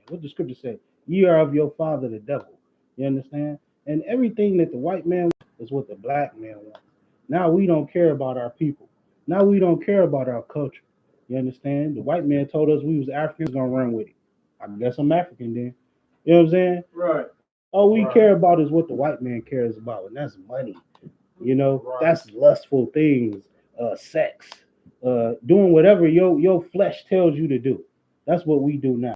What the scripture say? Ye are of your father the devil. You understand? And everything that the white man wants is what the black man wants. Now we don't care about our people. Now we don't care about our culture. You understand? The white man told us we was Africans gonna run with it. I guess I'm African then. You know what I'm saying? Right. All we care about is what the white man cares about, and that's money. You know, that's lustful things, sex, doing whatever your flesh tells you to do. That's what we do now.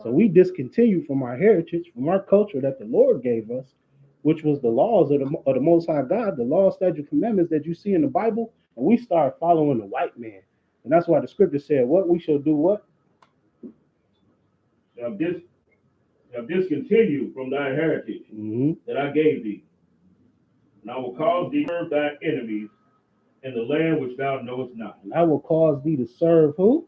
So we discontinue from our heritage, from our culture that the Lord gave us, which was the laws of the Most High God, the law, statute, commandments that you see in the Bible, and we start following the white man. And that's why the scripture said, what we shall do, what? Have discontinued from thy heritage that I gave thee, and I will cause thee to serve thy enemies in the land which thou knowest not. And I will cause thee to serve who?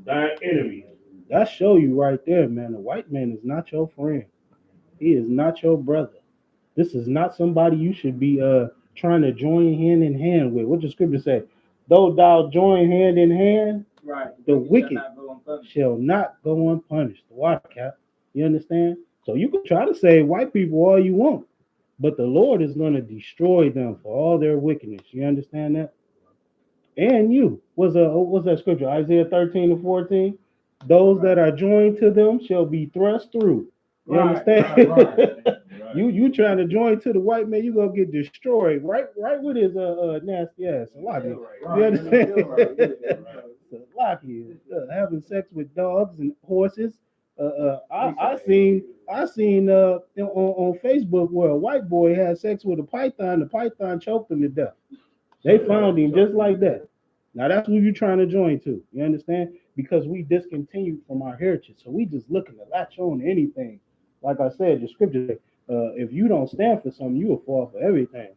Thy enemies. That show you right there, man. The white man is not your friend. He is not your brother. This is not somebody you should be trying to join hand in hand with. What the scripture say? Though thou join hand in hand, right, the wicked shall not go unpunished. The water cap. You understand? So you can try to say white people all you want, but the Lord is going to destroy them for all their wickedness. You understand that? And you. What's that scripture? Isaiah 13 and 14. Those that are joined to them shall be thrust through. You understand? Right. You trying to join to the white man, you gonna get destroyed right with his nasty ass. Salaki. You understand? Salaki having sex with dogs and horses. I seen on Facebook where a white boy had sex with a python. The python choked him to death. They found him just like that. Now that's who you're trying to join to. You understand? Because we discontinued from our heritage, so we just looking to latch on to anything. Like I said, the scripture, if you don't stand for something, you will fall for everything.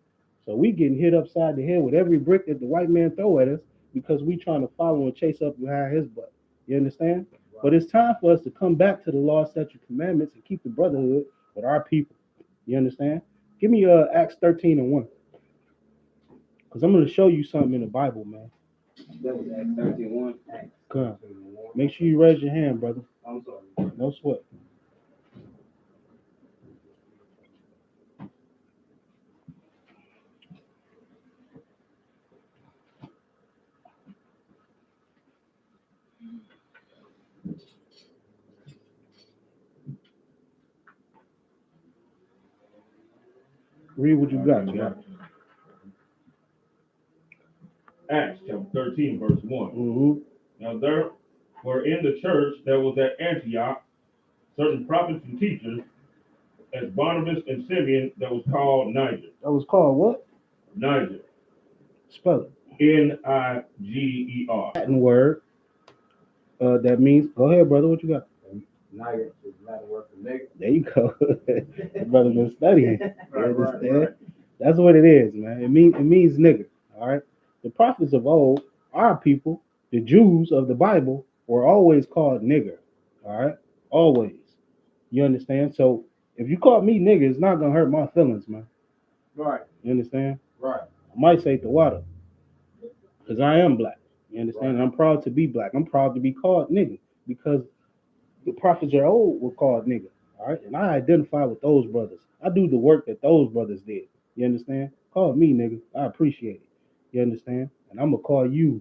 So we getting hit upside the head with every brick that the white man throw at us because we trying to follow and chase up behind his butt. You understand? Wow. But it's time for us to come back to the law, statute, commandments, and keep the brotherhood with our people. You understand? Give me Acts 13 and 1. Because I'm going to show you something in the Bible, man. That was Acts 13:1. Come. Make sure you raise your hand, brother. I'm sorry. No sweat. Read what you got, Jack. Acts chapter 13, verse 1. Now there were in the church that was at Antioch certain prophets and teachers, as Barnabas and Simeon, that was called Niger. That was called what? Niger. Spell it. Niger. Latin word. That means, go ahead, brother, what you got? Niger is Latin word for nigga. There you go. Brother been studying. Right. That's what it is, man. It means nigger. All right. The prophets of old, our people, the Jews of the Bible, were always called nigger. All right. Always. You understand? So if you call me nigger, it's not gonna hurt my feelings, man. Right. You understand? Right. I might say the water, because I am black. You understand? Right. And I'm proud to be black. I'm proud to be called nigger because the prophets of old were called nigger. All right. And I identify with those brothers. I do the work that those brothers did. You understand? Call me nigga. I appreciate it. You understand? And I'm gonna call you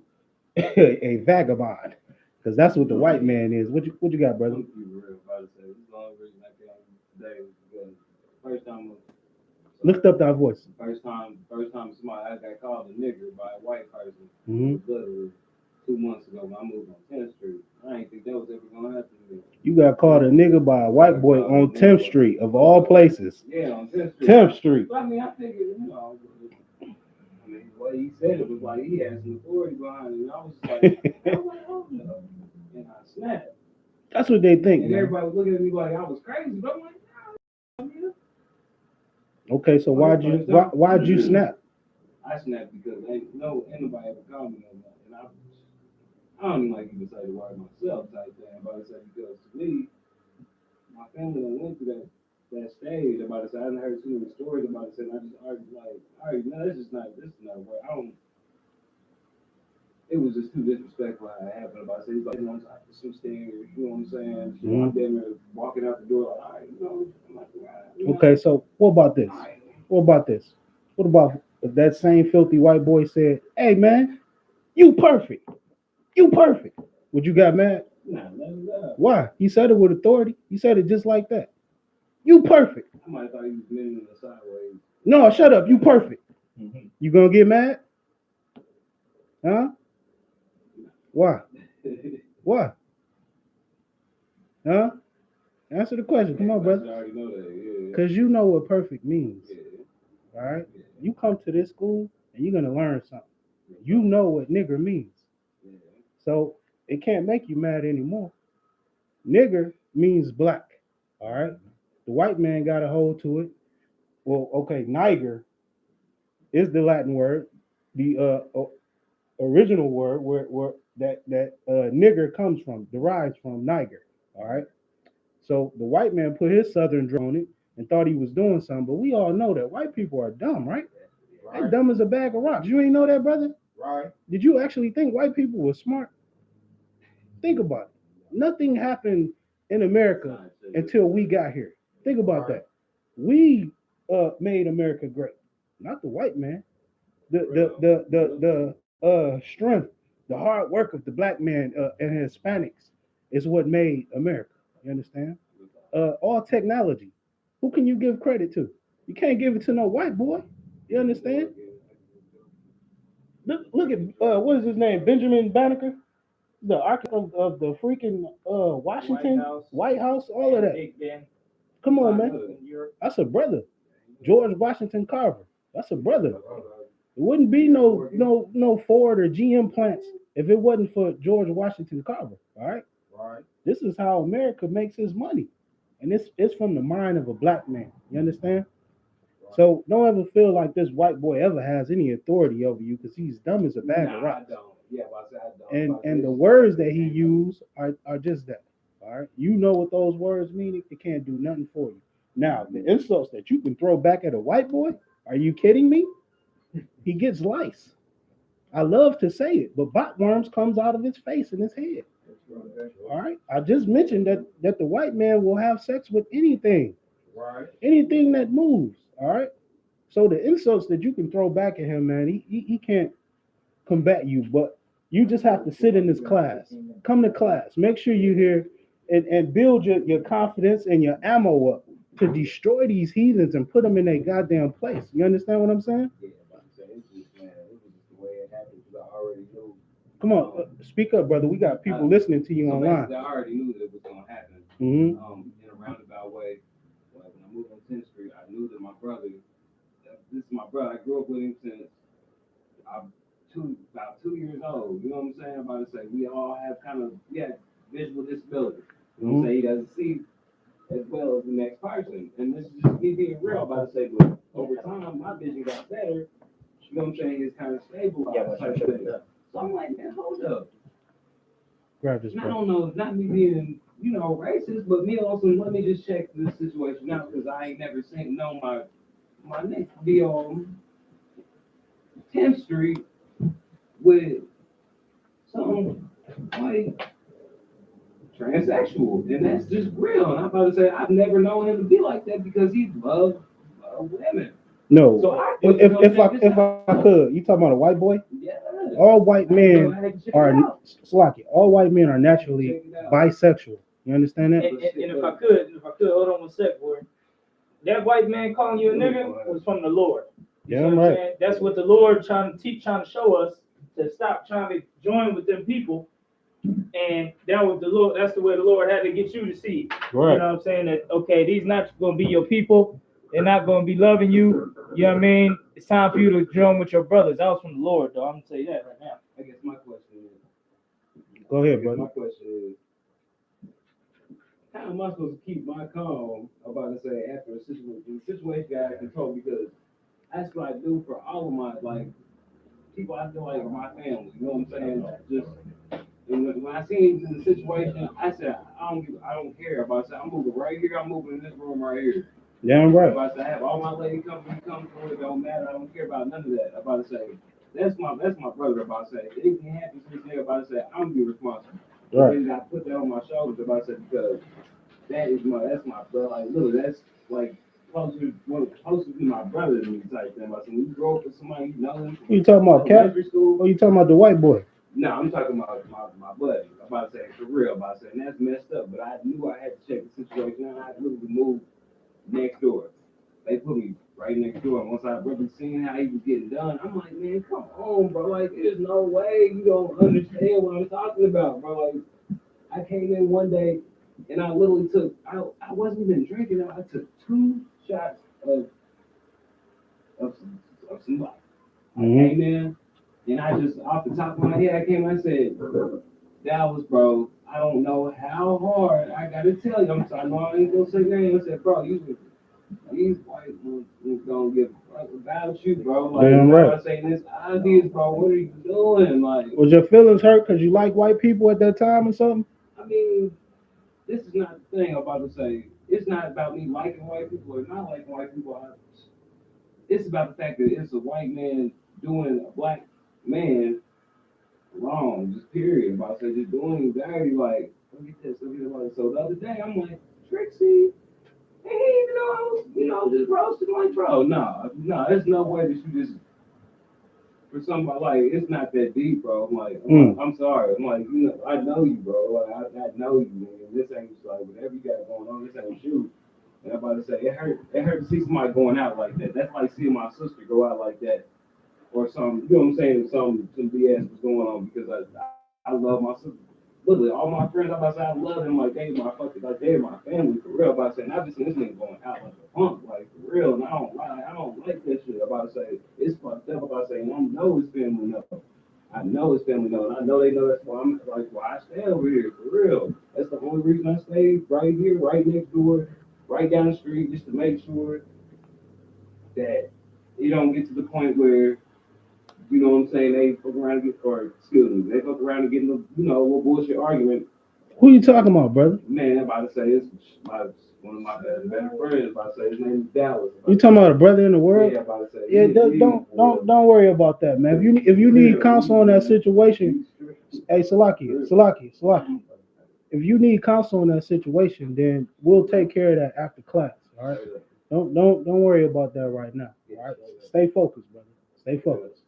a vagabond, because that's what the white man is. What you got, brother? First time, lift up that voice. First time somebody I got called a nigger by a white person. Mm-hmm. 2 months ago when I moved on 10th Street. I didn't think that was ever gonna happen to me. You got called a nigger by a white boy on 10th Street of all places. Yeah, on 10th Street. 10th Street. I mean, I figured, what he said, it was like he had some authority behind it. And I was like, oh no. And I snapped. That's what they think, and man. Everybody was looking at me like I was crazy, but I'm like, no. Okay, so why'd you snap? I snapped because ain't nobody ever called me on that. And I don't even like even say the word myself type thing, but I say because to me, my family went through that stage about it. So I hadn't heard too many stories about it. So I just argued like, all right, no, this is not where I don't. it was just too disrespectful how it happened. About he's like, some stairs, you know what I'm saying? I'm damn near walking out the door like, all right, I'm like, okay, so what about this? What about this? What about if that same filthy white boy said, "Hey man, you perfect, you perfect"? Would you got mad? Nah, why? He said it with authority. He said it just like that. You perfect. I might have thought he was meaning the sideways. No, shut up. You perfect. You gonna get mad? Huh? Why? Why? Huh? Answer the question. Come on, brother. I already know that. Yeah. Because you know what perfect means. Yeah. All right? You come to this school and you're going to learn something. You know what nigger means. Yeah. So it can't make you mad anymore. Nigger means black. All right? The white man got a hold to it. Well, okay, Niger is the Latin word. The original word where that nigger comes from, derives from Niger. All right? So the white man put his southern draw on it and thought he was doing something, but we all know that white people are dumb, right? They're dumb as a bag of rocks. You ain't know that, brother? Right. Did you actually think white people were smart? Think about it. Nothing happened in America until we got here. Think about that. We made America great, not the white man. The strength, the hard work of the black man and Hispanics is what made America. You understand? All technology. Who can you give credit to? You can't give it to no white boy. You understand? Look at what is his name? Benjamin Banneker, the architect of the freaking Washington White House, all of that. Come on, man. That's a brother. George Washington Carver. That's a brother. It wouldn't be no Ford or GM plants if it wasn't for George Washington Carver. All right. Right. This is how America makes its money, and it's from the mind of a black man. You understand? Right. So don't ever feel like this white boy ever has any authority over you because he's dumb as a bag of rocks. I don't. Yeah, I don't. And the words that he used are just that. All right. You know what those words mean? It can't do nothing for you. Now the insults that you can throw back at a white boy. Are you kidding me? He gets lice. I love to say it, but botworms comes out of his face and his head. All right. I just mentioned that the white man will have sex with anything. Right. Anything that moves. All right. So the insults that you can throw back at him, man, he can't combat you, but you just have to sit in this class. Come to class. Make sure you're here and build your confidence and your ammo up to destroy these heathens and put them in their goddamn place. You understand what I'm saying? Yeah, I'm saying it was just the way it happened because I already knew. Come on, speak up, brother. We got people listening to you online. I already knew that it was going to happen. Mm-hmm. In a roundabout way. When I moved on 10th Street, I knew that my brother, this is my brother. I grew up with him since I'm about 2 years old. You know what I'm saying? I'm about to say we all have visual disability. You know what I'm saying? He doesn't see as well as the next person. And this is just me being real. I'm about to say, but over time, my vision got better. You know what I'm saying? It's kind of stabilized. Yeah, so I'm like, man, hold up. Grab this. I don't know, not me being, racist, but me also, let me just check this situation out because I ain't never seen my next be on 10th Street with some white transsexual, and that's just real. And I'm about to say I've never known him to be like that because he loved women. No, so if I could, you talking about a white boy? Yeah. All white men are Slocky. All white men are naturally bisexual. You understand that? And if I could, hold on one sec, boy. That white man calling you a nigga was from the Lord. Yeah, I'm right. That's what the Lord trying to show us to stop trying to join with them people. And that was the Lord. That's the way the Lord had to get you to see. Right. You know what I'm saying? That okay, these not going to be your people. They're not going to be loving you. You know what I mean? It's time for you to join with your brothers. That was from the Lord, though. I'm going to tell you that right now. I guess my question is. Go ahead, brother. My question is, how am I supposed to keep my calm about to say after the situation got out of control? Because that's what I do for all of my people I feel like are my family. You know what I'm saying? Just when I seen in the situation, I said I don't care about. I said I'm moving right here. I'm moving in this room right here. Yeah, I'm right. I'm about to have all my lady come through. It don't matter. I don't care about none of that. I'm about to say that's my brother about to say. If anything happens to this nigga about to say, I'm gonna be responsible. Right. And then I put that on my shoulders about to say because that's my brother. Like, look, that's like closer to my brother than me type thing. Like, when you grow up with somebody you know him. Who you talking about, Cap? Elementary school. Or you talking about the white boy? No, I'm talking about my buddy. I'm about to say for real. I'm about to say, and that's messed up. But I knew I had to check the situation. And I literally moved next door. They put me right next door. And once I really seen how he was getting done, I'm like, man, come on, bro. Like, there's no way you don't understand what I'm talking about, bro. Like, I came in one day and I literally took. I wasn't even drinking. I took 2 shots of some vodka. I came in and I just off the top of my head, I came and I said, Dallas, bro, I don't know how hard I gotta tell you. I'm sorry, I know I ain't gonna say names. I said, bro, these white ones gonna give a fuck about you, bro. Like, damn right. I'm saying this obvious, bro. What are you doing? Like, was your feelings hurt because you like white people at that time or something? I mean, this is not the thing I'm about to say. It's not about me liking white people or not liking white people. It's about the fact that it's a white man doing a black man wrong, just period. About to say just doing dirty, like look at this, look at that. So the other day I'm like, Trixie, hey, even though I was, just roasting like bro, no, there's no way that you just for somebody like it's not that deep, bro. I'm like, I'm sorry. I'm like, I know you, bro. Like I know you, man. This ain't just like whatever you got going on, this ain't you. And I'm about to say it hurt to see somebody going out like that. That's like seeing my sister go out like that. Or some, you know what I'm saying, some BS was going on because I love my sister. Literally, all my friends, I'm about to say I love them like they're my family for real. I'm about to say, and I've just seen this nigga going out like a punk, like for real, and I don't like that shit. I'm about to say, it's fucked up. I'm about to say, and I know his family know. I know his family know, and I know they know that's why I'm like, why I stay over here for real. That's the only reason I stay right here, right next door, right down the street, just to make sure that you don't get to the point where you know what I'm saying? They fuck around and they fuck around and get in a little bullshit argument. Who you talking about, brother? Man, I'm about to say it's one of my better friends. About to say his name is Dallas. You talking about a brother in the world? Yeah, about to say. Yeah, don't worry about that, man. If you need counsel on that situation, hey, Salaki. If you need counsel in that situation, then we'll take care of that after class. All right. Don't worry about that right now. All right. Stay focused, brother. Stay focused.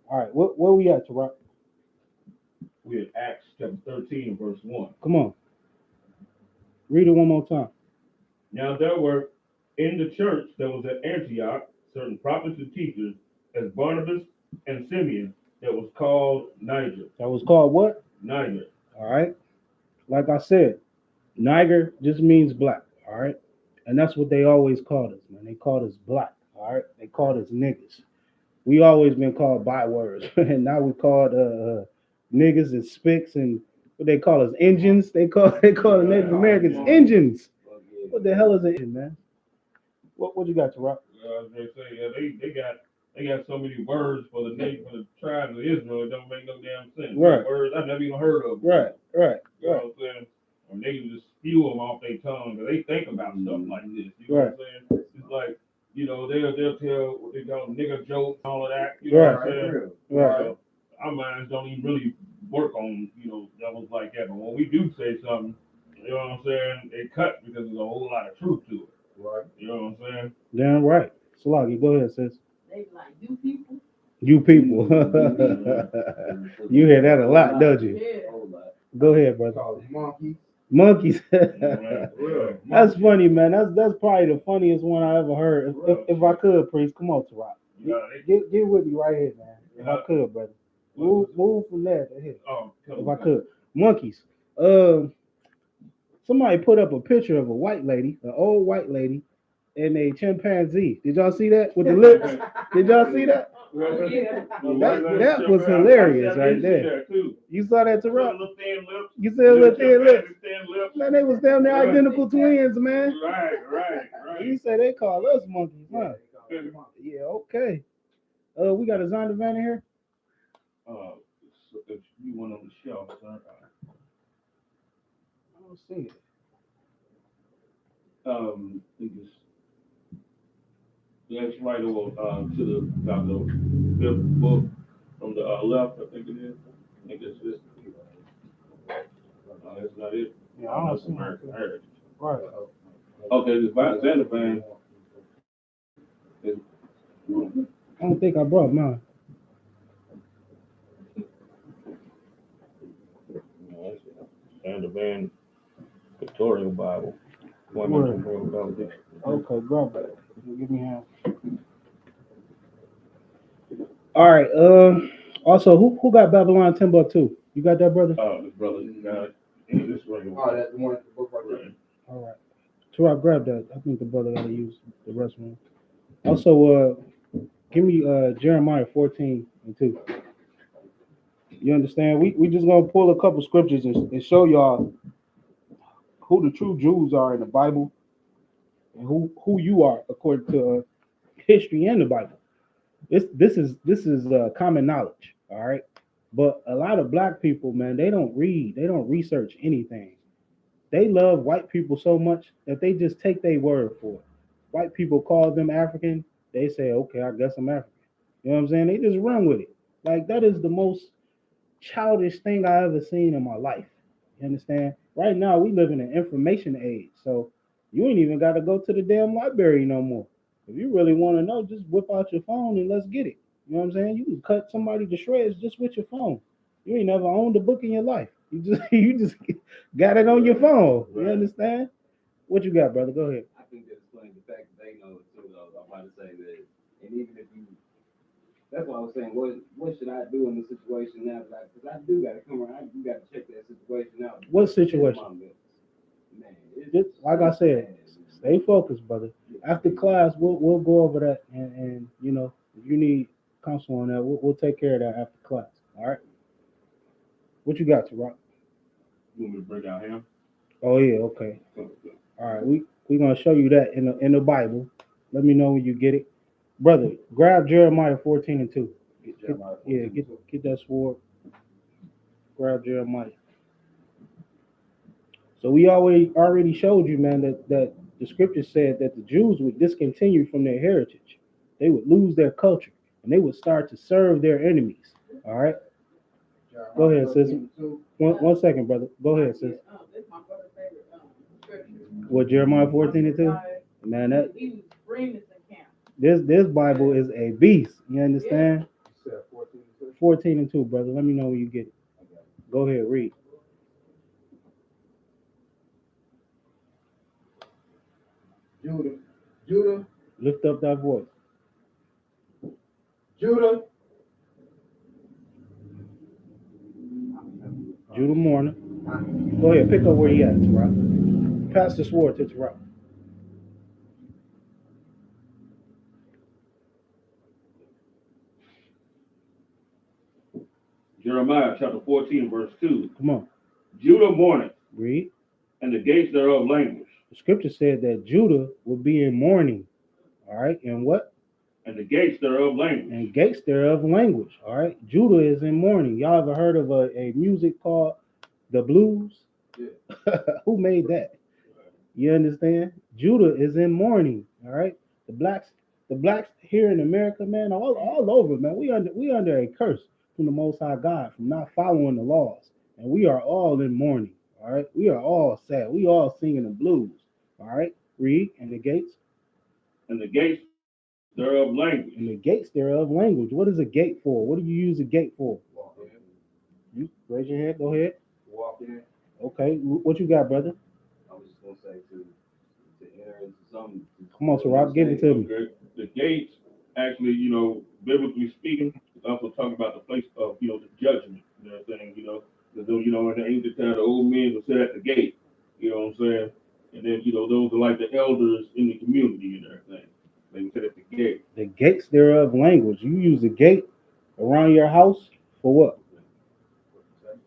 All right. Where we at, Tarak? We're at Acts chapter 13, verse 1. Come on. Read it one more time. Now there were in the church that was at Antioch certain prophets and teachers, as Barnabas and Simeon, that was called Niger. That was called what? Niger. All right. Like I said, Niger just means black. All right. And that's what they always called us, man. They called us black. All right. They called us niggas. We always been called bywords, and now we called niggas and spicks and what they call us engines. They call the Native Americans engines. What the hell is an engine, man? What you got to rock? They say they got so many words for the tribes of Israel. It don't make no damn sense. Right. Words I've never even heard of. Right. You know what I'm saying? Or they just spew them off their tongue, or they think about stuff like this. You know what I'm saying? It's like, they'll tell what they call nigger jokes, all of that. You know what I'm saying? Right. So our minds don't even really work on, levels like that. But when we do say something, you know what I'm saying, it cuts because there's a whole lot of truth to it. Right. You know what I'm saying? Damn right. Salaki, go ahead, sis. They like you people. You people. You hear that a lot, don't you? Yeah. Go ahead, brother. Monkeys. That's funny, man. That's probably the funniest one I ever heard. If I could, priest, come on, Tarak. Get with me right here, man. If I could, brother. Move from there to here. If I could. Monkeys. Somebody put up a picture of a white lady, an old white lady, and a chimpanzee. Did y'all see that with the lips? Did y'all see that? That was hilarious right there. You saw that, Tarak? You said a little thin lips. Man, they was damn near identical twins, man. Right. You say they call us monkeys, huh? Yeah, okay. We got a Zondervan in here. If you went on the shelf, sir. I don't see it. That's right over to the fifth book. from the left, I think it is. I think it's this. No, that's not it. Yeah, I don't That's see American it. Heritage. Right. Okay, this Xander band is. I don't think I brought mine. Xander band Pictorial Bible. Word. Okay, grab that. Give me half. All right. Also, who got Babylon Timbuktu? You got that, brother? Oh, this brother got it. This right here. Oh, that's the one, the book right there. Right. All right. So I grabbed that. I think the brother got to use the restroom. Also, give me Jeremiah 14:2. You understand? We just gonna pull a couple scriptures and show y'all who the true Jews are in the Bible and who you are according to history and the Bible. This is common knowledge, all right. But a lot of black people, man, they don't read, they don't research anything. They love white people so much that they just take their word for it. White people call them African, they say, okay, I guess I'm African. You know what I'm saying? They just run with it. Like that is the most childish thing I ever seen in my life. You understand? Right now we live in an information age, so you ain't even got to go to the damn library no more. If you really want to know, just whip out your phone and let's get it. You know what I'm saying? You can cut somebody to shreds just with your phone. You ain't never owned a book in your life. You just got it on your phone. You understand? What you got, brother? Go ahead. I think that explains the fact that they know it too, though. I'm about to say that, and even if you, that's why I was saying, what should I do in this situation now? Because I do got to come around. You got to check that situation out. What situation? Man, Like I said, stay focused, brother. After class, we'll go over that, and you know, if you need counsel on that, we'll take care of that after class. All right. What you got, Rock? You want me to break out him? Oh yeah, okay. All right, we gonna show you that in the Bible. Let me know when you get it, brother. Grab Jeremiah 14:2. Get that sword. Grab Jeremiah. So we already showed you, man, that the scripture said that the Jews would discontinue from their heritage. They would lose their culture and they would start to serve their enemies. All right. Go ahead, sis. One second, brother. Go ahead, sis. This my brother's favorite scripture. What, Jeremiah 14:2? Man, that We was bring this in camp. this Bible is a beast. You understand? 14:2, brother. Let me know when you get it. Go ahead, read. Judah, Lift up that voice. Judah. Judah Mourner. Go ahead, pick up where you at, Tarot. Pass the sword to Tarot. Jeremiah chapter 14, verse 2. Come on. Judah mourneth, Read. and the gates thereof languish. The scripture said that Judah would be in mourning. All right. And what? And the gates thereof languish. And gates thereof language. All right. Judah is in mourning. Y'all ever heard of a music called the blues? Yeah. Who made that? You understand? Judah is in mourning. All right. The blacks here in America, man, all over, man. We under a curse from the Most High God from not following the laws, and we are all in mourning. All right. We are all sad. We all singing the blues. All right. Read. And the gates. And the gates thereof language. And the gates thereof language. What is a gate for? What do you use a gate for? Walk in. You raise your hand. Go ahead. Walk in. Okay. What you got, brother? I was just gonna say to enter into something. Come on, Rob, give it to me. Okay. The gates, actually, biblically speaking, is also talking about the place of, the judgment. You know what I'm saying? Because in the ancient time, the old men would sit at the gate. You know what I'm saying? And then, those are like the elders in the community and everything. They would sit at the gate. The gates thereof language. You use a gate around your house for what?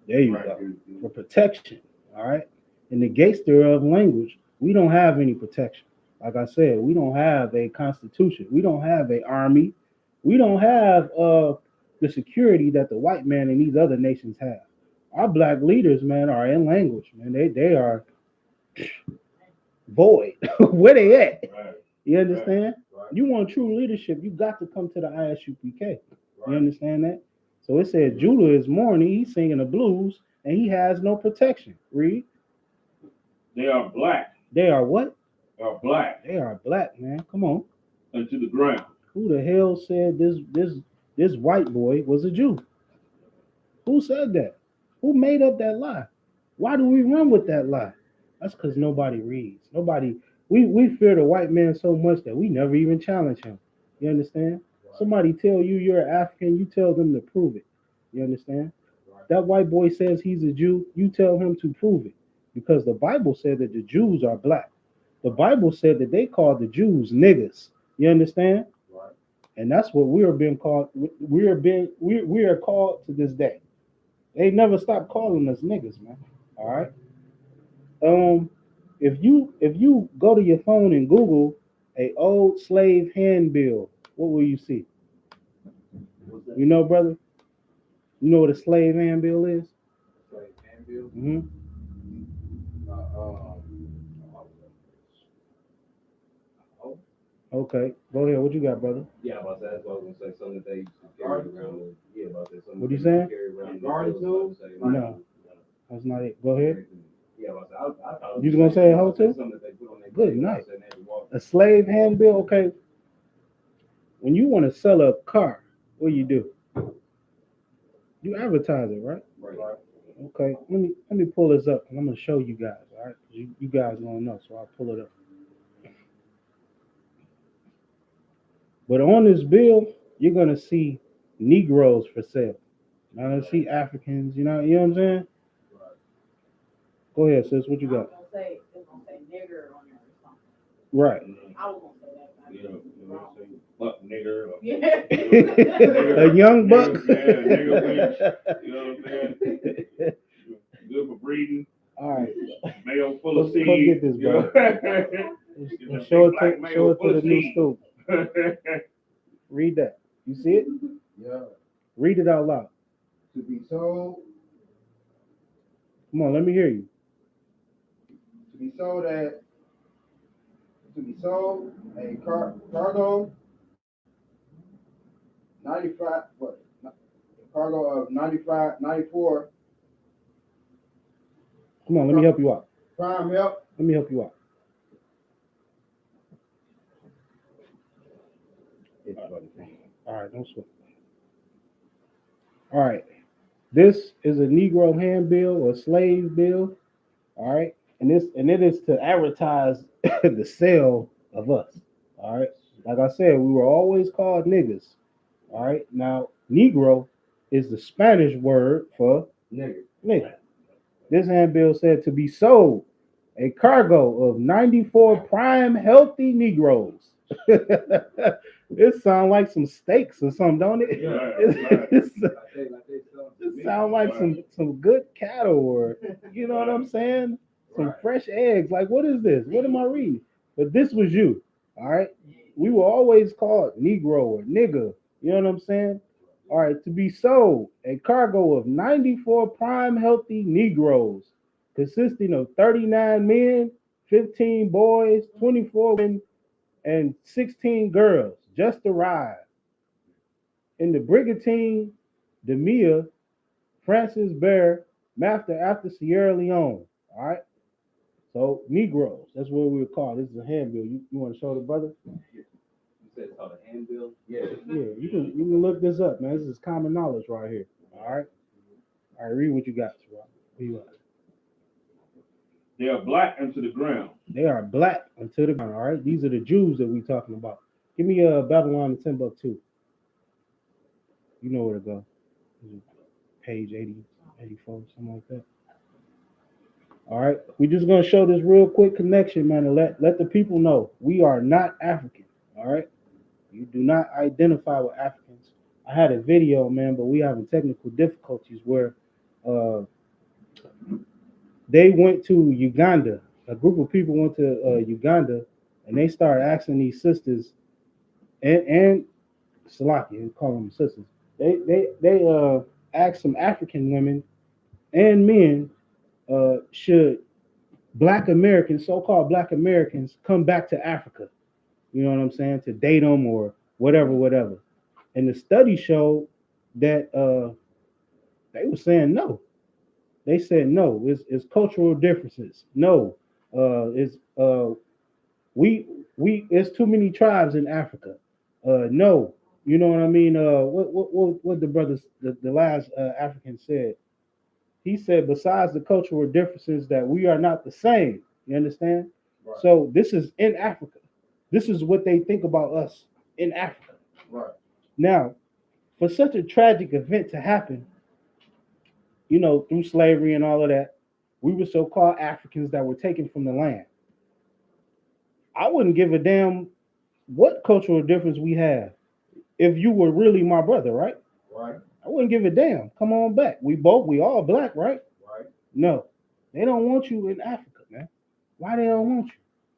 There you go. For protection. All right. In the gates thereof language, we don't have any protection. Like I said, we don't have a constitution. We don't have an army. We don't have the security that the white man and these other nations have. Our black leaders, man, are in language, man. They are void. Where they at? Right. You understand? Right. You want true leadership, you got to come to the I.S.U.P.K. You understand that? So it said Judah is mourning, he's singing the blues, and he has no protection. Read. They are black. They are what? They are black They are black, man. Come on. unto the ground. Who the hell said this white boy was a Jew? Who said that? Who made up that lie? Why do we run with that lie? That's because nobody reads. Nobody. We fear the white man so much that we never even challenge him. You understand? Somebody tell you you're African, you tell them to prove it. You understand? That white boy says he's a Jew, you tell him to prove it. Because the Bible said that the Jews are black. The Bible said that they called the Jews niggas. You understand? Right. And that's what we are being called. We are called to this day. They never stop calling us niggas, man. All right. If you go to your phone and Google a old slave handbill, what will you see? You know, brother? You know what a slave handbill is? Slave handbill. Mm-hmm. Okay. Go ahead. What you got, brother? Yeah, about that. That's what I was gonna say. Something that they used to carry around. Yeah, about that. Something What you they saying? carry around. Garden tools? No. That's not it. Go ahead. Yeah, about that. I thought You was gonna say a hoe too? something that they put on their Good clothes night. and they walk. A slave handbill. Okay. When you want to sell a car, what do? You advertise it, right? Right. Okay. Let me pull this up and I'm gonna show you guys. All right. You guys don't know, so I'll pull it up. But on this bill, you're gonna see Negroes for sale. Now let's see Africans. You know what I'm saying? Go ahead, sis. What you got? It's gonna say nigger on there or something. Right. I was gonna say that. but I You didn't. know, say buck nigger. Or, Yeah. A young buck. Yeah, nigger bitch. You know what I'm saying? Good for breeding. All right. Mayo full of Come seed. get this, you know? And show it Black to mayo full the of new seed. stool. Read that. You see it? Yeah. Read it out loud. To be sold. Come on, let me hear you. To be sold a cargo 95 what? Cargo of 94 Come on, let me help you out. prime milk. Let me help you out. All right, don't sweat. All right. This is a Negro handbill or slave bill. All right. And it is to advertise the sale of us. All right. Like I said, we were always called niggas. All right. Now, Negro is the Spanish word for nigga. This handbill said to be sold a cargo of 94 prime healthy Negroes. It sounds like some steaks or something, don't it? It sounds like some good cattle or, you know what I'm saying? Some fresh eggs. Like, what is this? What am I reading? But this was you, all right? We were always called Negro or nigga. You know what I'm saying? All right, to be sold, a cargo of 94 prime healthy Negroes consisting of 39 men, 15 boys, 24 women, and 16 girls just arrived in the Brigantine Demia Francis Bear, master after Sierra Leone. All right. So Negroes, that's what we would call. This is a handbill. You want to show the brother? You said it's called a handbill? Yeah. Yeah, you can look this up, man. This is common knowledge right here. All right. All right, read what you got, Rob. What you got? They are black unto the ground. They are black unto the ground. All right. These are the Jews that we talking about. Give me Babylon and Timbuktu. You know where to go. Page 80, 84, something like that. All right. We're just gonna show this real quick connection, man, and let the people know we are not African. All right. You do not identify with Africans. I had a video, man, but we having technical difficulties where they went to Uganda. A group of people went to Uganda, and they started asking these sisters and Salaki, call them sisters. They asked some African women and men, should Black Americans, so-called Black Americans, come back to Africa? You know what I'm saying? To date them or whatever. And the study showed that they were saying no. They said no. It's cultural differences. No, it's we it's too many tribes in Africa. No, you know what I mean. What the brothers the last African said. He said besides the cultural differences that we are not the same. You understand? Right. So this is in Africa. This is what they think about us in Africa. Right. Now, for such a tragic event to happen, you know, through slavery and all of that, we were so-called Africans that were taken from the land. I wouldn't give a damn what cultural difference we have if you were really my brother, right? Right. I wouldn't give a damn. Come on back. We all black, right? Right. No, they don't want you in Africa, man. Why they don't want you?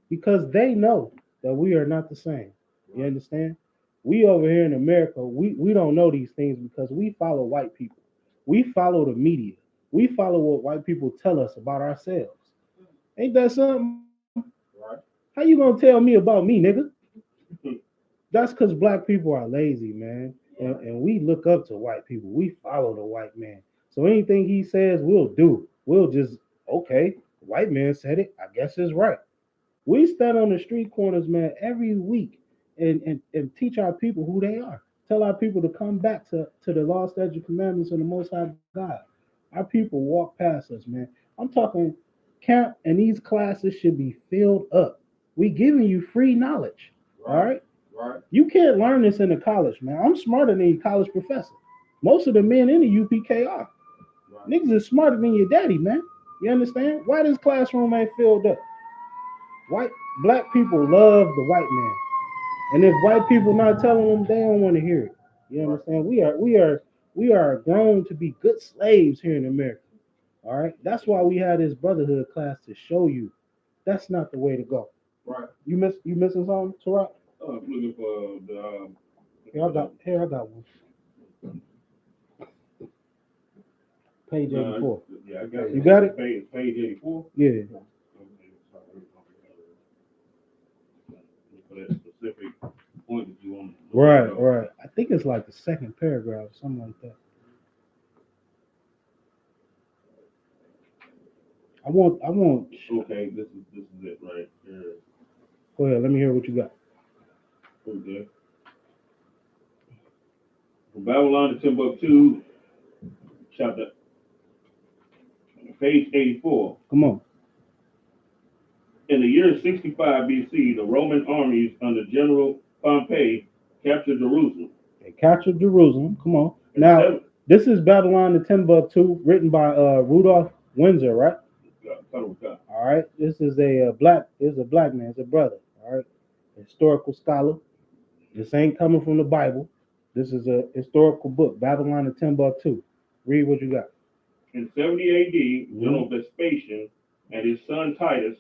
Because they know that we are not the same. You understand? We over here in America, we don't know these things because we follow white people. We follow the media. We follow what white people tell us about ourselves. Ain't that something? Right. How you gonna tell me about me, nigga? That's because black people are lazy, man. And we look up to white people. We follow the white man. So anything he says, we'll do. We'll just, okay, the white man said it. I guess it's right. We stand on the street corners, man, every week and teach our people who they are. Tell our people to come back to the law, statute, commandments of the Most High God. Our people walk past us, man. I'm talking camp, and these classes should be filled up. We giving you free knowledge, all right? Right. You can't learn this in the college, man. I'm smarter than your college professor. Most of the men in the UPK are. Right. Niggas is smarter than your daddy, man. You understand? Why this classroom ain't filled up? Black people love the white man. And if white people not telling them, they don't want to hear it. You understand? We are grown to be good slaves here in America. All right. That's why we had this brotherhood class to show you that's not the way to go. Right. You missing something, Tarak? I'm looking for the. Here I got one. Page 84. Yeah, I got it. You got it? Page 84. Yeah. Okay, sorry. For that specific point that you want. Right. I think it's like the second paragraph, something like that. I want. Okay, this is it right here. Go ahead. Let me hear what you got. Okay. From Babylon to Timbuktu, chapter, page 84. Come on. In the year 65 BC, the Roman armies under General Pompey captured Jerusalem. They captured Jerusalem. Come on. Now, this is Babylon to Timbuktu, written by Rudolph Windsor, right? All right. This is a black man. It's a brother. All right. A historical scholar. This ain't coming from the Bible. This is a historical book, Babylon to Timbuktu. Read what you got. In 70 AD, General Vespasian and his son Titus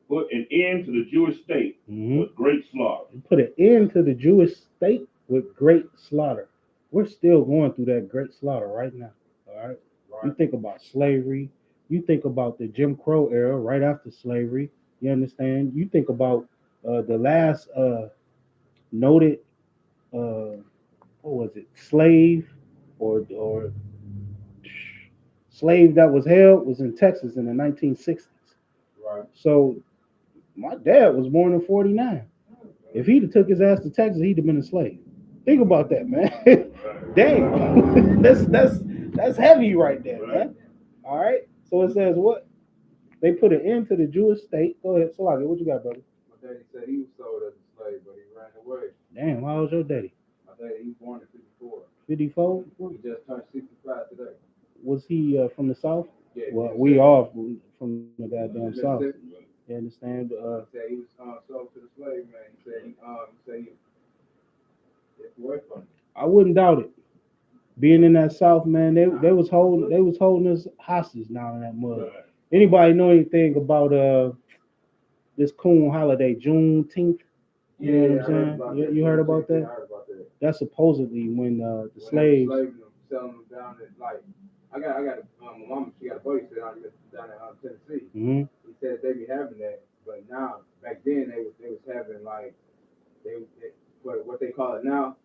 put an end to the Jewish state with great slaughter. Put an end to the Jewish state with great slaughter. We're still going through that great slaughter right now. All right. You think about slavery. You think about the Jim Crow era right after slavery. You understand? You think about the last noted what was it, slave or slave that was held was in Texas in the 1960s. Right. So my dad was born in 49. If he'd have took his ass to Texas, he'd have been a slave. Think about that, man. Damn. that's heavy right there, man. All right. So it says what? They put an end to the Jewish state. Go ahead, Salaki, what you got, brother? My daddy said he was sold as a slave, but he ran away. Damn, how old your daddy? My daddy, he was born in 54. 54? He just turned 65 today. Was he from the South? Yeah. Well, we all from the goddamn South. Mississippi. You understand? He said he was sold to the slave man. He said he it's away from him. I wouldn't doubt it. Being in that South, man, they was holding us hostage down in that mud. Anybody know anything about this coon holiday, Juneteenth? You know what I'm saying? You heard about that? I heard about that. That's supposedly when the slaves. Selling them down at like I got my mama, she got a buddy down in Tennessee. Mm-hmm. He said they be having that, but now back then they was having like they what they call it now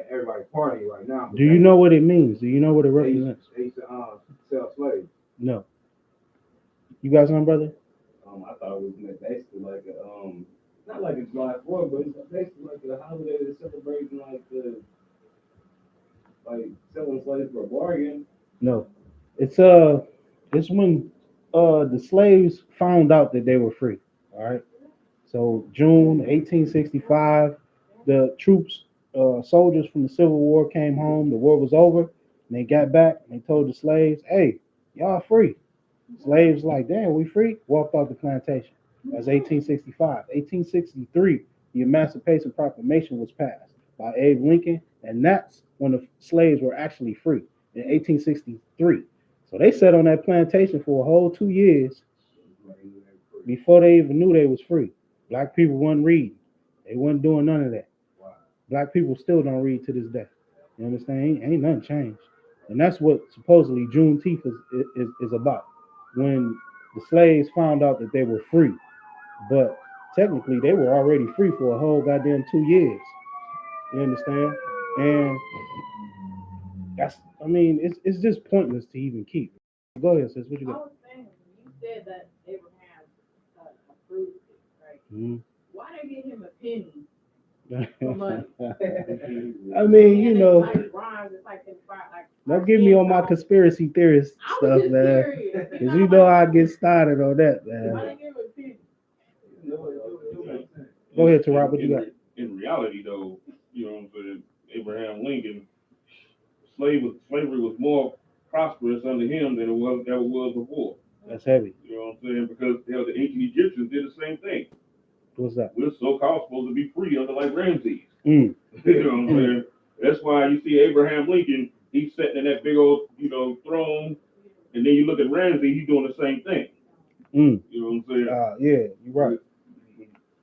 everybody partying right now. Do you know what it means? Do you know what it represents? They used to sell slaves. No. You got something, brother? I thought it was basically like a not like a July 4th, but it's basically like a holiday that's celebrating like selling slaves for a bargain. No. It's when the slaves found out that they were free. All right. So June 1865, the troops, soldiers from the Civil War came home. The war was over. And they got back and they told the slaves, "Hey, y'all free." Slaves like, "Damn, we free." Walked off the plantation. That's 1865. 1863, the Emancipation Proclamation was passed by Abe Lincoln, and that's when the slaves were actually free in 1863. So they sat on that plantation for a whole 2 years before they even knew they was free. Black people wasn't reading. They wasn't doing none of that. Black people still don't read to this day. You understand? Ain't nothing changed. And that's what supposedly Juneteenth is about. When the slaves found out that they were free. But technically they were already free for a whole goddamn 2 years. You understand? And it's just pointless to even keep. Go ahead, sis. What you I got? was saying, you said that Abraham approved it, right? Mm-hmm. Why they give him a penny for money? I mean, you And know, it's like rhymes, it's like don't get me on my conspiracy theorist I stuff, was just man. curious. Because you know I get started on that, Why man. they give him a penny? Go ahead, Tarab, what you got? In reality, though, you know what I'm saying, Abraham Lincoln, slavery was more prosperous under him than it was before. That's heavy. You know what I'm saying? Because the ancient Egyptians did the same thing. What's that? We're so-called supposed to be free under like Ramses. Mm. You know what I'm saying? That's why you see Abraham Lincoln, he's sitting in that big old, throne, and then you look at Ramses, he's doing the same thing. Mm. You know what I'm saying? Yeah, you're right.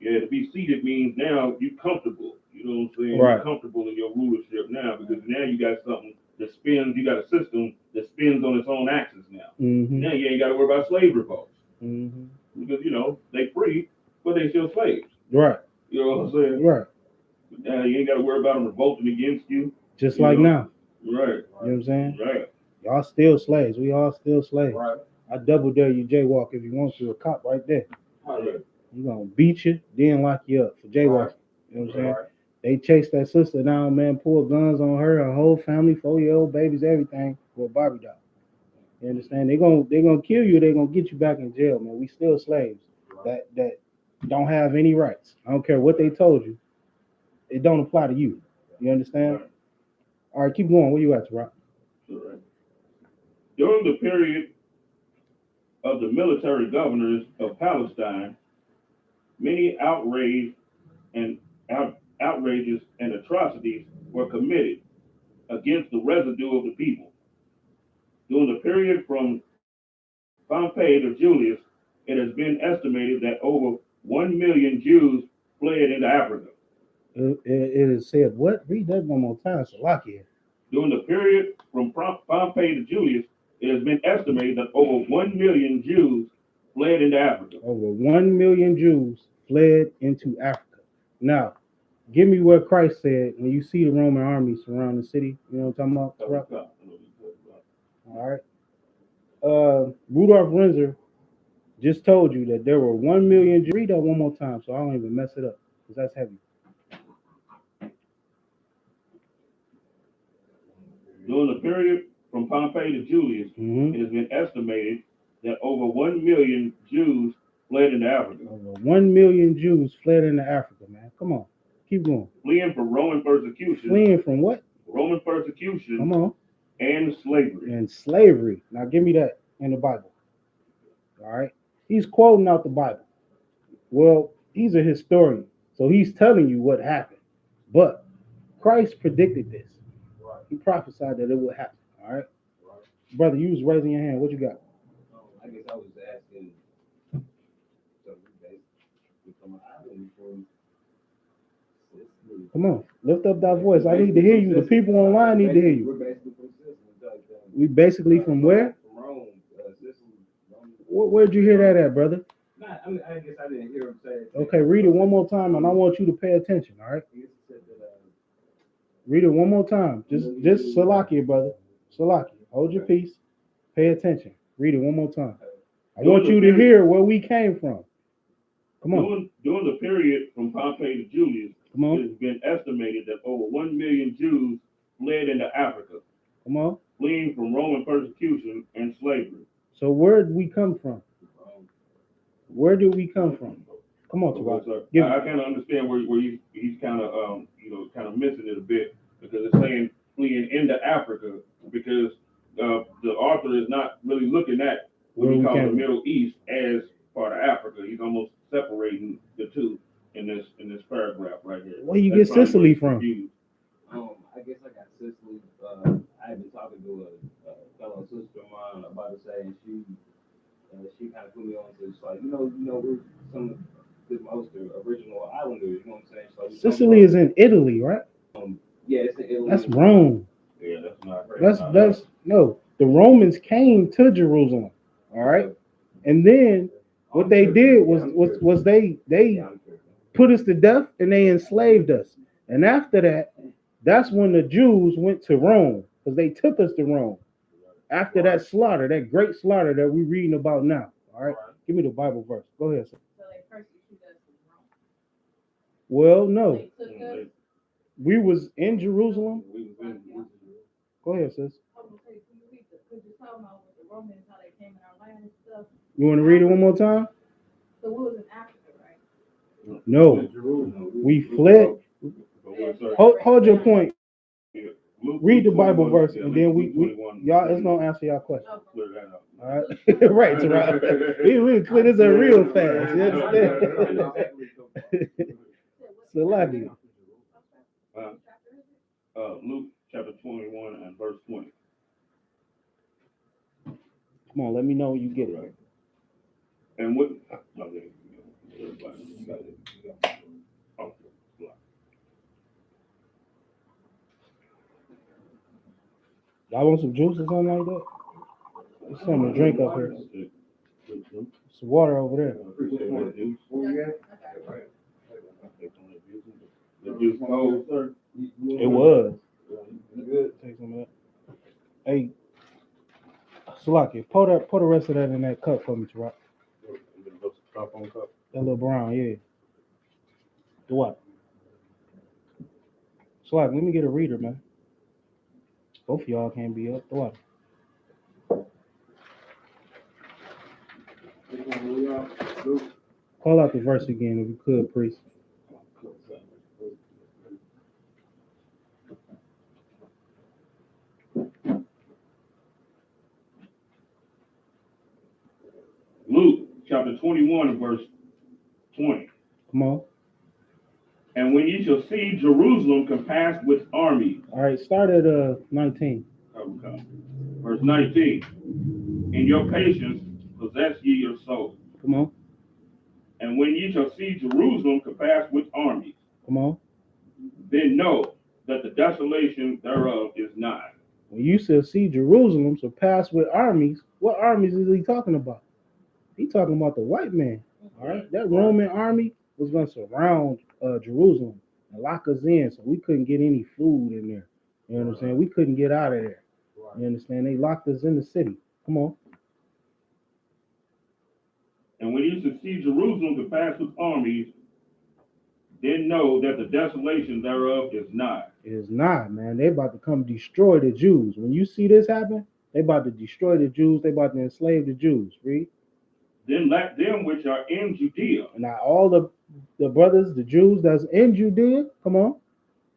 Yeah, to be seated means now you're comfortable. You know what I'm saying? Right. You're comfortable in your rulership now because now you got something that spins, you got a system that spins on its own axis now. Mm-hmm. Now you ain't got to worry about slave revolts. Mm-hmm. Because, they free, but they still slaves. Right. You know what I'm saying? Right. Now you ain't got to worry about them revolting against you. Just like now. Right. You know what I'm saying? Right. Y'all still slaves. We all still slaves. Right. I double dare you jaywalk if you want to. A cop right there. Right. He gonna beat you, then lock you up for jaywalking. You know what I'm saying? They chased that sister down, man, pulled guns on her whole family, 4-year-old babies, everything, for a Barbie doll. You understand? They gonna kill you, they gonna get you back in jail, man. We still slaves that don't have any rights. I don't care what they told you. It don't apply to you. You understand? Right. All right, keep going. Where you at, Rock? Right. During the period of the military governors of Palestine, many outrages and atrocities were committed against the residue of the people. During the period from Pompey to Julius, it has been estimated that over 1 million Jews fled into Africa. It is said what? Read that one more time, Salakia. During the period from Pompey to Julius, it has been estimated that over 1 million Jews fled into Africa. Over 1 million Jews fled into Africa. Now, give me what Christ said when you see the Roman army surround the city. You know what I'm talking about? All right. Rudolph Renzer just told you that there were 1 million Jews. Read that one more time so I don't even mess it up, because that's heavy. During the period from Pompey to Julius, it has been estimated that over 1 million Jews fled into Africa. Over 1 million Jews fled into Africa, man. Come on. Keep going. Fleeing from Roman persecution. Fleeing from what? Roman persecution. Come on. And slavery. And slavery. Now give me that in the Bible. All right. He's quoting out the Bible. Well, he's a historian, so he's telling you what happened. But Christ predicted this. He prophesied that it would happen. All right. Brother, you was raising your hand. What you got? I guess I was asking. So we come Come on, lift up that voice. I need to hear you. The people online need to hear you. We're basically from Sicily. We basically from where? From Rome, Sicily. Where'd you hear that at, brother? Nah, I mean, I guess I didn't hear him say it. Okay, read it one more time, and I want you to pay attention. All right. He said that Read it one more time. Just Salakia, brother. Salakia. Hold your peace. Pay attention. Read it one more time. I want you to hear where we came from. Come on. During the period from Pompey to Julius, Come on. it has been estimated that over 1 million Jews fled into Africa, Come on. fleeing from Roman persecution and slavery. So where did we come from? Where did we come from? Come on, Tawak. I kind of understand where he's kind of kind of missing it a bit, because it's saying fleeing into Africa, because the author is not really looking at what we call the Middle East as part of Africa. He's almost separating the two in this paragraph right here. Where you get Sicily from? I guess I got Sicily. I've been talking to a fellow sister of mine about to say, and she kind of put me on to, it's like, we're some of the most original islanders, you know what I'm saying? So Sicily is in Italy, right? Yeah, it's in Italy. That's Rome. Yeah, that's not. That's no. The Romans came to Jerusalem, all right, and then what they did was they put us to death and they enslaved us, and after that, that's when the Jews went to Rome, because they took us to Rome. After that slaughter, that great slaughter that we're reading about now. All right, give me the Bible verse. Go ahead, sir. So they persecuted us in Rome. Well, no, They took us. we was in Jerusalem. Go ahead, sis. Because you're talking about with the Romans, how they came in our land and stuff. You want to read it one more time? So we was in Africa, right? No, we fled. Hold your point. Read the Bible verse, and then we y'all, it's gonna answer y'all question. All right, right, Terrell. We clear this up real fast. You understand? Salakia. Luke chapter 21 and verse 20. Come on, let me know when you get it. And what? Y'all want some juice or something like that? There's something to drink up here. Some water over there. It was. Take some of that. Hey, Salakia, pour the rest of that in that cup for me, Taraq. That little brown, yeah. The what? Salakia, let me get a reader, man. Both of y'all can't be up. The what? Call out the verse again if you could, priest. Luke chapter 21 verse 20. Come on. And when ye shall see Jerusalem compassed with armies. All right, start at 19. Verse 19. In your patience possess ye your soul. Come on. And when ye shall see Jerusalem compassed with armies. Come on. Then know that the desolation thereof is nigh. When you shall see Jerusalem surpassed with armies, what armies is he talking about? He talking about the white man. All right, that Roman army was going to surround Jerusalem and lock us in, so we couldn't get any food in there. You know what I'm saying? We couldn't get out of there. You understand? They locked us in the city. Come on. And when you shall see Jerusalem compassed with armies, then know that the desolation thereof is nigh. It is not, man. They about to come destroy the Jews. When you see this happen, they about to destroy the Jews. They about to enslave the Jews. Read. Then let them which are in Judea. And now all the brothers, the Jews that's in Judea, come on.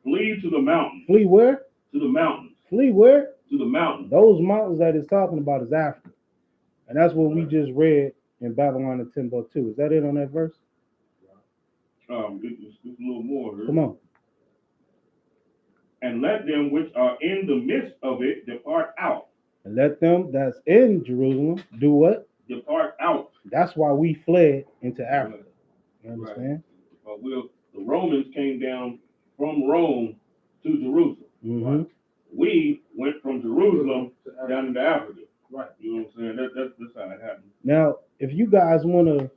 Flee to the mountains. Flee where? To the mountains. Flee where? To the mountains. Those mountains that it's talking about is Africa. And that's what we just read in Babylon and Timbuktu. Is that it on that verse? Just a little more here. Come on. And let them which are in the midst of it depart out. And let them that's in Jerusalem do what? Depart out. That's why we fled into Africa. You understand? Right. The Romans came down from Rome to Jerusalem. Mm-hmm. Right? We went from Jerusalem down into Africa. Right. You know what I'm saying? That's how it happened. Now, if you guys want to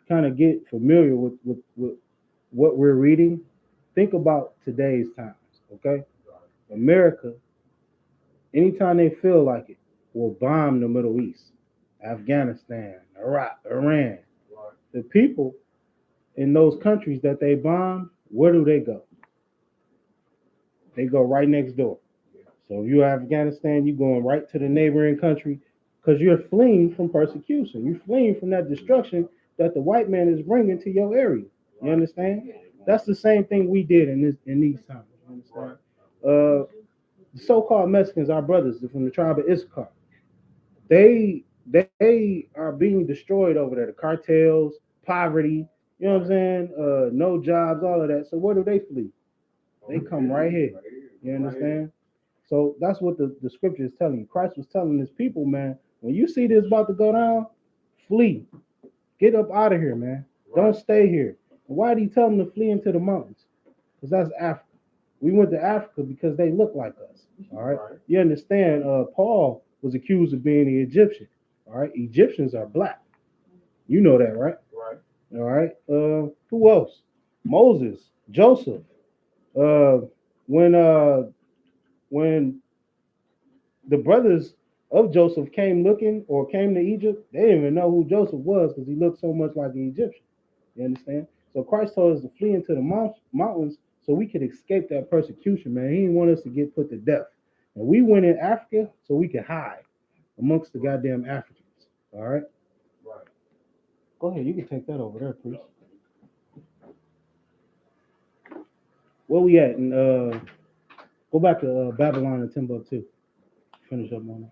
kind of get familiar with what we're reading, think about today's times. Okay, America, anytime they feel like it, will bomb the Middle East, Afghanistan, Iraq, Iran. The people in those countries that they bomb, where do they go? They go right next door. So if you're Afghanistan, you're going right to the neighboring country because you're fleeing from persecution. You're fleeing from that destruction that the white man is bringing to your area. You understand? That's the same thing we did in these times. You understand? The so-called Mexicans, our brothers from the tribe of I.S.U.P.K, they are being destroyed over there. The cartels, poverty, you know what I'm saying? No jobs, all of that. So where do they flee? They come right here. You understand? So that's what the scripture is telling you. Christ was telling his people, man, when you see this about to go down, flee. Get up out of here, man. Don't stay here. Why did he tell them to flee into the mountains? Because that's Africa. We went to Africa because they look like us. All right. You understand? Paul was accused of being the Egyptian. All right. Egyptians are black. You know that, right? All right. Who else? Moses, Joseph. When the brothers of Joseph came looking or came to Egypt, they didn't even know who Joseph was because he looked so much like an Egyptian. You understand? So Christ told us to flee into the mountains so we could escape that persecution, man. He didn't want us to get put to death. And we went in Africa so we could hide amongst the goddamn Africans. All right? Go ahead. You can take that over there, please. Where we at? And go back to Babylon and Timbuktu. Finish up on that.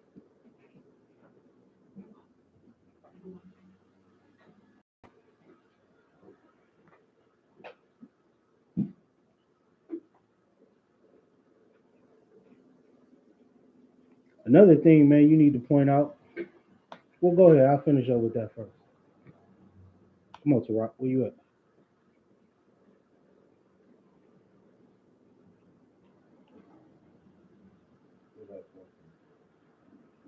Another thing, man, you need to point out. Well, go ahead. I'll finish up with that first. Come on, Tarak. Where you at?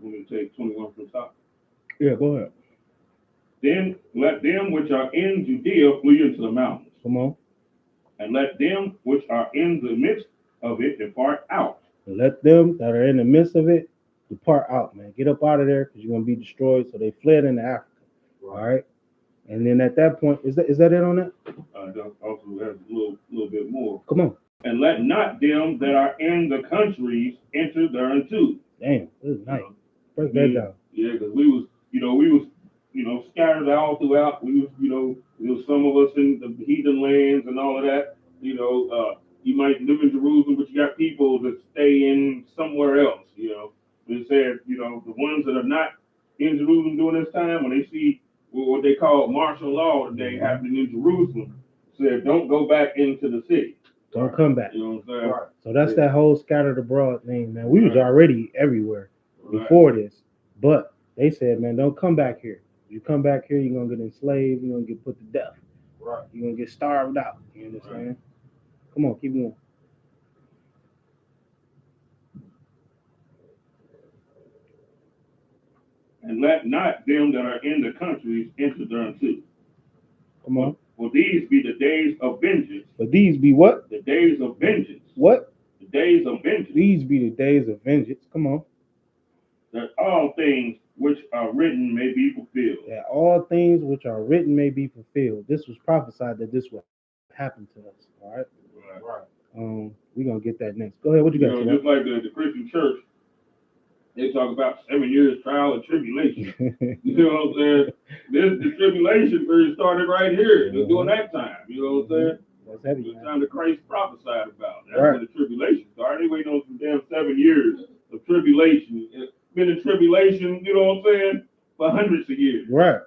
Want me to take 21 from the top? Yeah, go ahead. Then let them which are in Judea flee into the mountains. Come on. And let them which are in the midst of it depart out. And let them that are in the midst of it depart out, man. Get up out of there because you're going to be destroyed. So they fled into Africa. All right. And then at that point, is that it on that? Also has a little bit more. Come on. And let not them that are in the countries enter thereunto. Damn, this is nice. Break that down. Yeah, because we was scattered all throughout. We was, there was some of us in the heathen lands and all of that. You might live in Jerusalem, but you got people that stay in somewhere else. It said, the ones that are not in Jerusalem during this time, when they see what they call martial law today happening in Jerusalem, said, don't go back into the city. Don't come back. You know what I'm saying? Right. So that's that whole scattered abroad thing, man. We was already everywhere before this, but they said, man, don't come back here. If you come back here, you're gonna get enslaved. You're gonna get put to death. Right. You're gonna get starved out. You understand? Right. Come on, keep going. And let not them that are in the countries enter thereunto. Come on. For these be the days of vengeance. For these be what? The days of vengeance. What? The days of vengeance. These be the days of vengeance. Come on. That all things which are written may be fulfilled. That all things which are written may be fulfilled. This was prophesied that this would happen to us. All right. Right. We're gonna get that next. Go ahead. What you got? Just like the Christian church, they talk about 7 years trial and tribulation. You know what I'm saying? The tribulation period started right here during that time. You know what I'm saying? That's heavy. The time that Christ prophesied about. That's when the tribulation started. They waiting on some damn 7 years of tribulation. It's been in tribulation, you know what I'm saying, for hundreds of years. Right.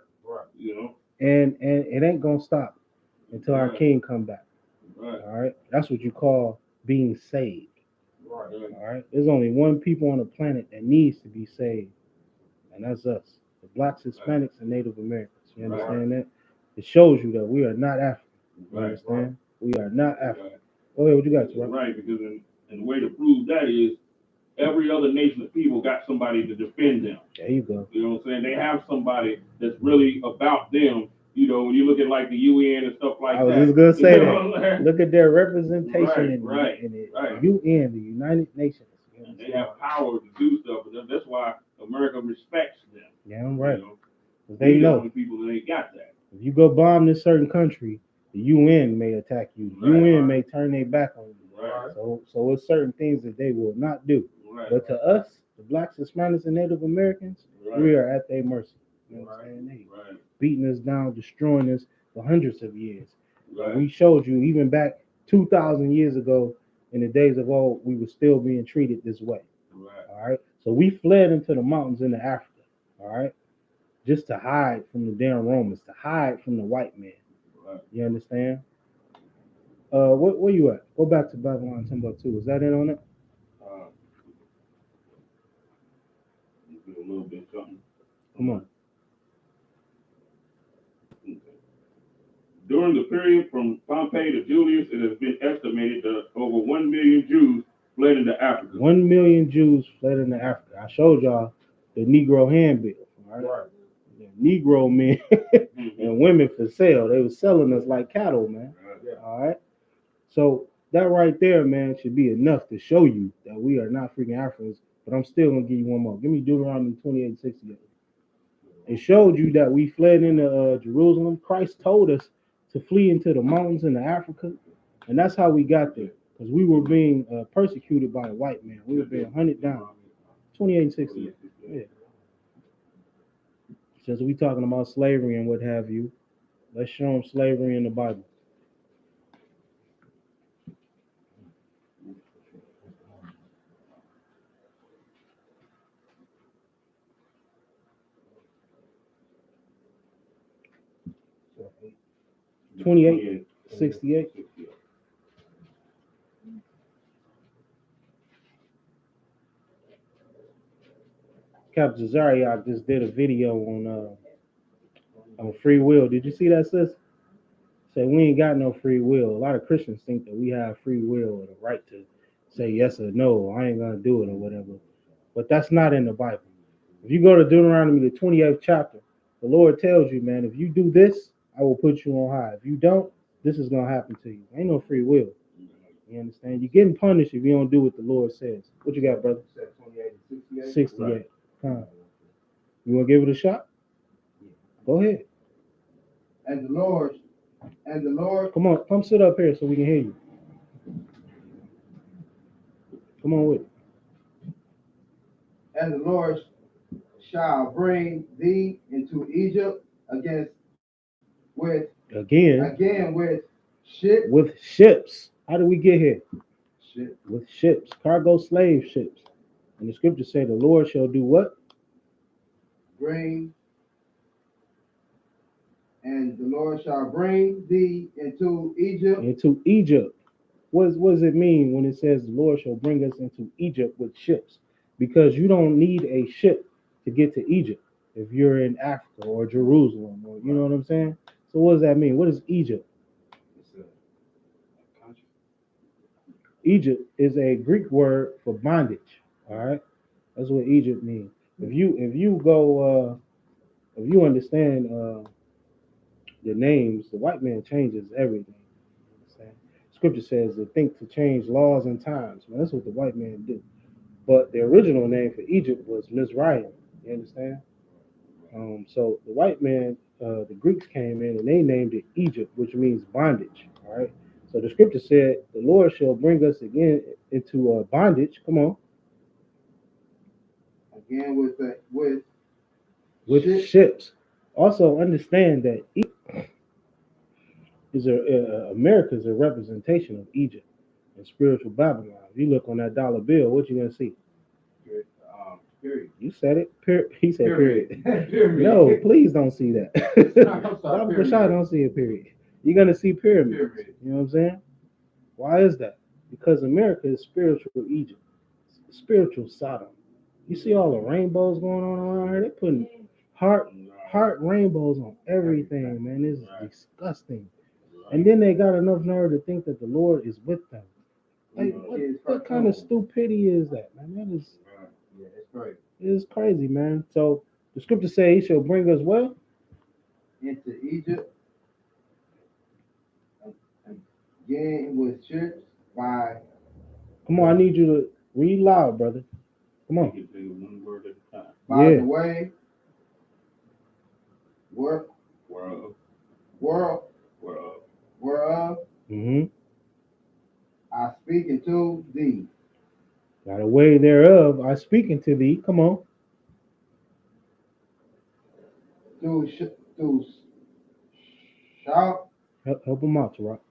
And it ain't gonna stop until our King come back. Right. All right. That's what you call being saved. Right. All right. There's only one people on the planet that needs to be saved, and that's us, the blacks, Hispanics, and Native Americans. You understand that? It shows you that we are not African. You understand? We are not African. Go ahead. What you got, Rob? Right. Because and the way to prove that is every other nation of people got somebody to defend them. There you go. You know what I'm saying? They have somebody that's really about them you know, when you look at like the UN and stuff like I was that. just gonna say you know what I'm that. saying? Look at their representation Right, in the right. UN, the United Nations. And they have power to do stuff, and that's why America respects them. Yeah, I'm right. You know? 'Cause they We the know only people that ain't got that. if you go bomb this certain country, the UN may attack you. The Right. UN may turn their back on you. Right. So it's certain things that they will not do. Right. But to us, the blacks, Hispanics, and Native Americans, Right. we are at their mercy. You know what Right. I'm saying? They Right. beating us down, destroying us for hundreds of years. Right. We showed you even back 2,000 years ago, in the days of old, we were still being treated this way. Right. All right. So we fled into the mountains into Africa. All right. Just to hide from the damn Romans, to hide from the white man. Right. You understand? Where you at? Go back to Babylon Timbuktu. Is that it on it? Do a little bit something. Come on. Okay. During the period from Pompey to Julius, it has been estimated that over 1 million Jews fled into Africa. 1 million Jews fled into Africa. I showed y'all the Negro handbill. All right. Right. The Negro men and women for sale. They were selling us like cattle, man. Yeah. All right. So that right there, man, should be enough to show you that we are not freaking Africans. But I'm still gonna give you one more. Give me Deuteronomy 28:68. It showed you that we fled into Jerusalem. Christ told us to flee into the mountains into Africa, and that's how we got there. Because we were being persecuted by the white man. We were being hunted down. 28:68. Yeah. Since we talking about slavery and what have you, let's show them slavery in the Bible. So, 28:68. Captain Zariak just did a video on free will. Did you see that, sis? Say we ain't got no free will. A lot of Christians think that we have free will or the right to say yes or no. I ain't gonna do it or whatever. But that's not in the Bible. If you go to Deuteronomy the 28th chapter, the Lord tells you, man, if you do this, I will put you on high. If you don't, this is gonna happen to you. Ain't no free will. You understand? You're getting punished if you don't do what the Lord says. What you got, brother? 28 and 68. 68. Huh. You want to give it a shot? Go ahead. And the Lord, Come on, come sit up here so we can hear you. Come on with it. and the Lord shall bring thee into Egypt again with ships. With ships. How do we get here? Ship. With ships, cargo slave ships. And the scripture say the Lord shall do what? And the Lord shall bring thee into Egypt. Into Egypt. What does it mean when it says the Lord shall bring us into Egypt with ships? Because you don't need a ship to get to Egypt if you're in Africa or Jerusalem, or you know what I'm saying? So what does that mean? What is Egypt? It's a country. Egypt is a Greek word for bondage. All right, that's what Egypt means. If you understand the names, the white man changes everything. Understand? Scripture says to think to change laws and times. Man, that's what the white man do. But the original name for Egypt was Mizraim. You understand? So the white man, the Greeks came in and they named it Egypt, which means bondage. All right. So the scripture said, "The Lord shall bring us again into bondage." Come on. Again with Ships. Also understand that America is a representation of Egypt and spiritual Babylon. If you look on that dollar bill, what you gonna see? Period. You said it. He said period. Period. No, please don't see that. I'm sorry, Bible period. Kashai don't see a period. You're gonna see pyramids. Period. You know what I'm saying? Why is that? Because America is spiritual Egypt, spiritual Sodom. You see all the rainbows going on around here? They're putting heart rainbows on everything, man. This is disgusting. And then they got enough nerve to think that the Lord is with them. Like, what kind of stupidity is that, man? That is, Yeah, it's great. it's crazy, man. So the scripture says he shall bring us well. into Egypt, again with ships by Come on, I need you to read loud, brother. Come on. You can say one word at a time. by Yeah. the way, whereof Mm-hmm. I speak unto thee, By the way thereof, I speaking to thee. Come on. through shalt Help them out, Rock.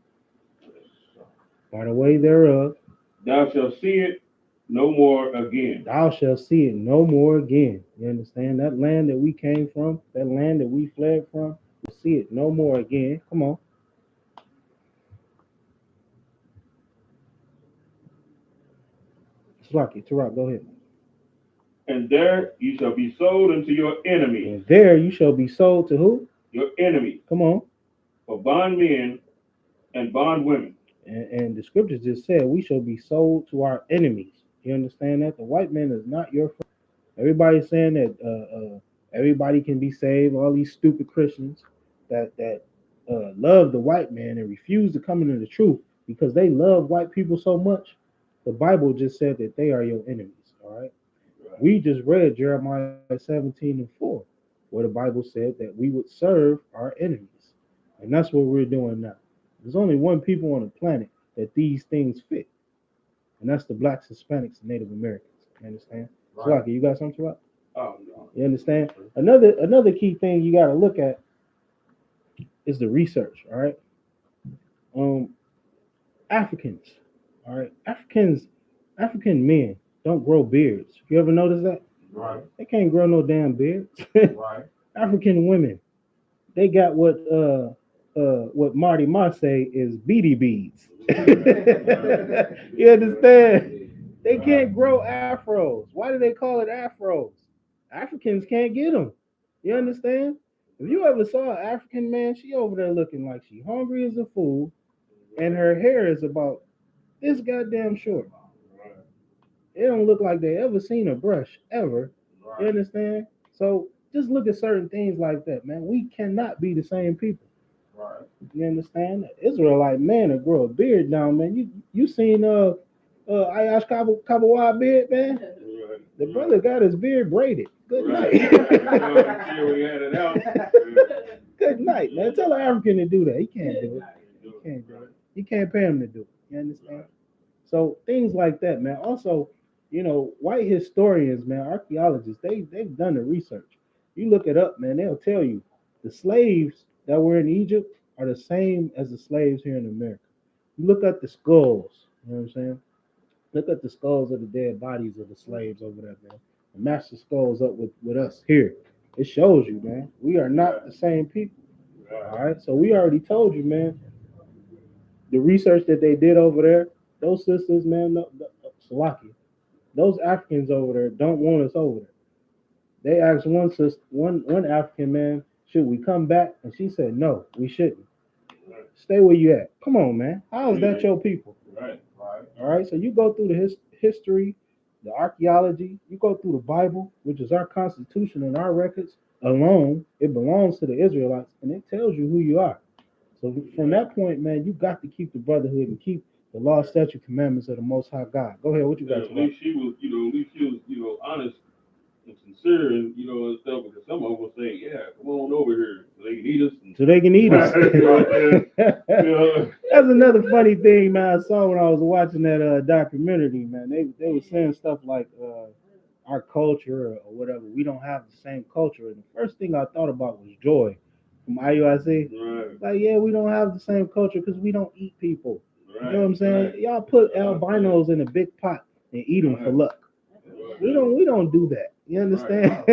By the way thereof, Thou shalt see it no more again. thou shalt see it no more again. You understand? That land that we came from, that land that we fled from, you'll see it no more again. Come on. Tarak, go ahead. And there you shall be sold unto your enemies. And there you shall be sold to who? Your enemies. Come on. For bondmen and bondwomen. And the scriptures just said we shall be sold to our enemies. You understand that? The white man is not your friend. Everybody's saying that everybody can be saved. All these stupid Christians that love the white man and refuse to come into the truth because they love white people so much. The Bible just said that they are your enemies. All right. We just read Jeremiah 17:4, where the Bible said that we would serve our enemies. And that's what we're doing now. There's only one people on the planet that these things fit. And that's the blacks, Hispanics, and Native Americans. You understand? Right. Slaki, you got something to write? Oh no. You understand? Another key thing you gotta look at is the research, all right? Africans, all right? African men don't grow beards. You ever notice that? right, They can't grow no damn beards. right, African women, they got what Marty Ma say is beady beads. You understand? They can't grow afros. Why do they call it afros? Africans can't get them. You understand? If you ever saw an African man, she over there looking like she hungry as a fool, and her hair is about this goddamn short. It don't look like they ever seen a brush ever. You understand? So just look at certain things like that, man. We cannot be the same people. right. You understand? Israelite man to grow a beard down, man. You seen I.S.K. beard, man? The brother got his beard braided. Good night. Good night, man. Tell an African to do that. He can't do it. He can't do it. You can't pay him to do it. You understand? So things like that, man. Also, white historians, man, archaeologists, they've done the research. You look it up, man, they'll tell you the slaves that were in Egypt are the same as the slaves here in America. You look at the skulls, you know what I'm saying? Look at the skulls of the dead bodies of the slaves over there, man. And match the skulls up with us here. It shows you, man, we are not the same people. All right, so we already told you, man, the research that they did over there, those sisters, man, Salaki, those Africans over there don't want us over there. They asked one African man, should we come back? And she said, no, we shouldn't. Stay where you at. Come on, man. How is that your people? Right. All right. So you go through the history, the archaeology, you go through the Bible, which is our constitution and our records alone. It belongs to the Israelites, and it tells you who you are. So from that point, man, you got to keep the brotherhood and keep the law, statute, commandments of the Most High God. Go ahead. What you got? At least she was, honest and sincere, and and stuff. Because some of them will say, "Yeah, come on over here, so they can eat us." So they can eat us. That's another funny thing, man. I saw when I was watching that documentary, man. They were saying stuff like our culture or whatever. We don't have the same culture. And the first thing I thought about was Joy from I.U.I.C. Right. Like, yeah, we don't have the same culture because we don't eat people. Right. You know what I'm saying? Right. Y'all put albinos in a big pot and eat them for luck. We don't do that. You understand?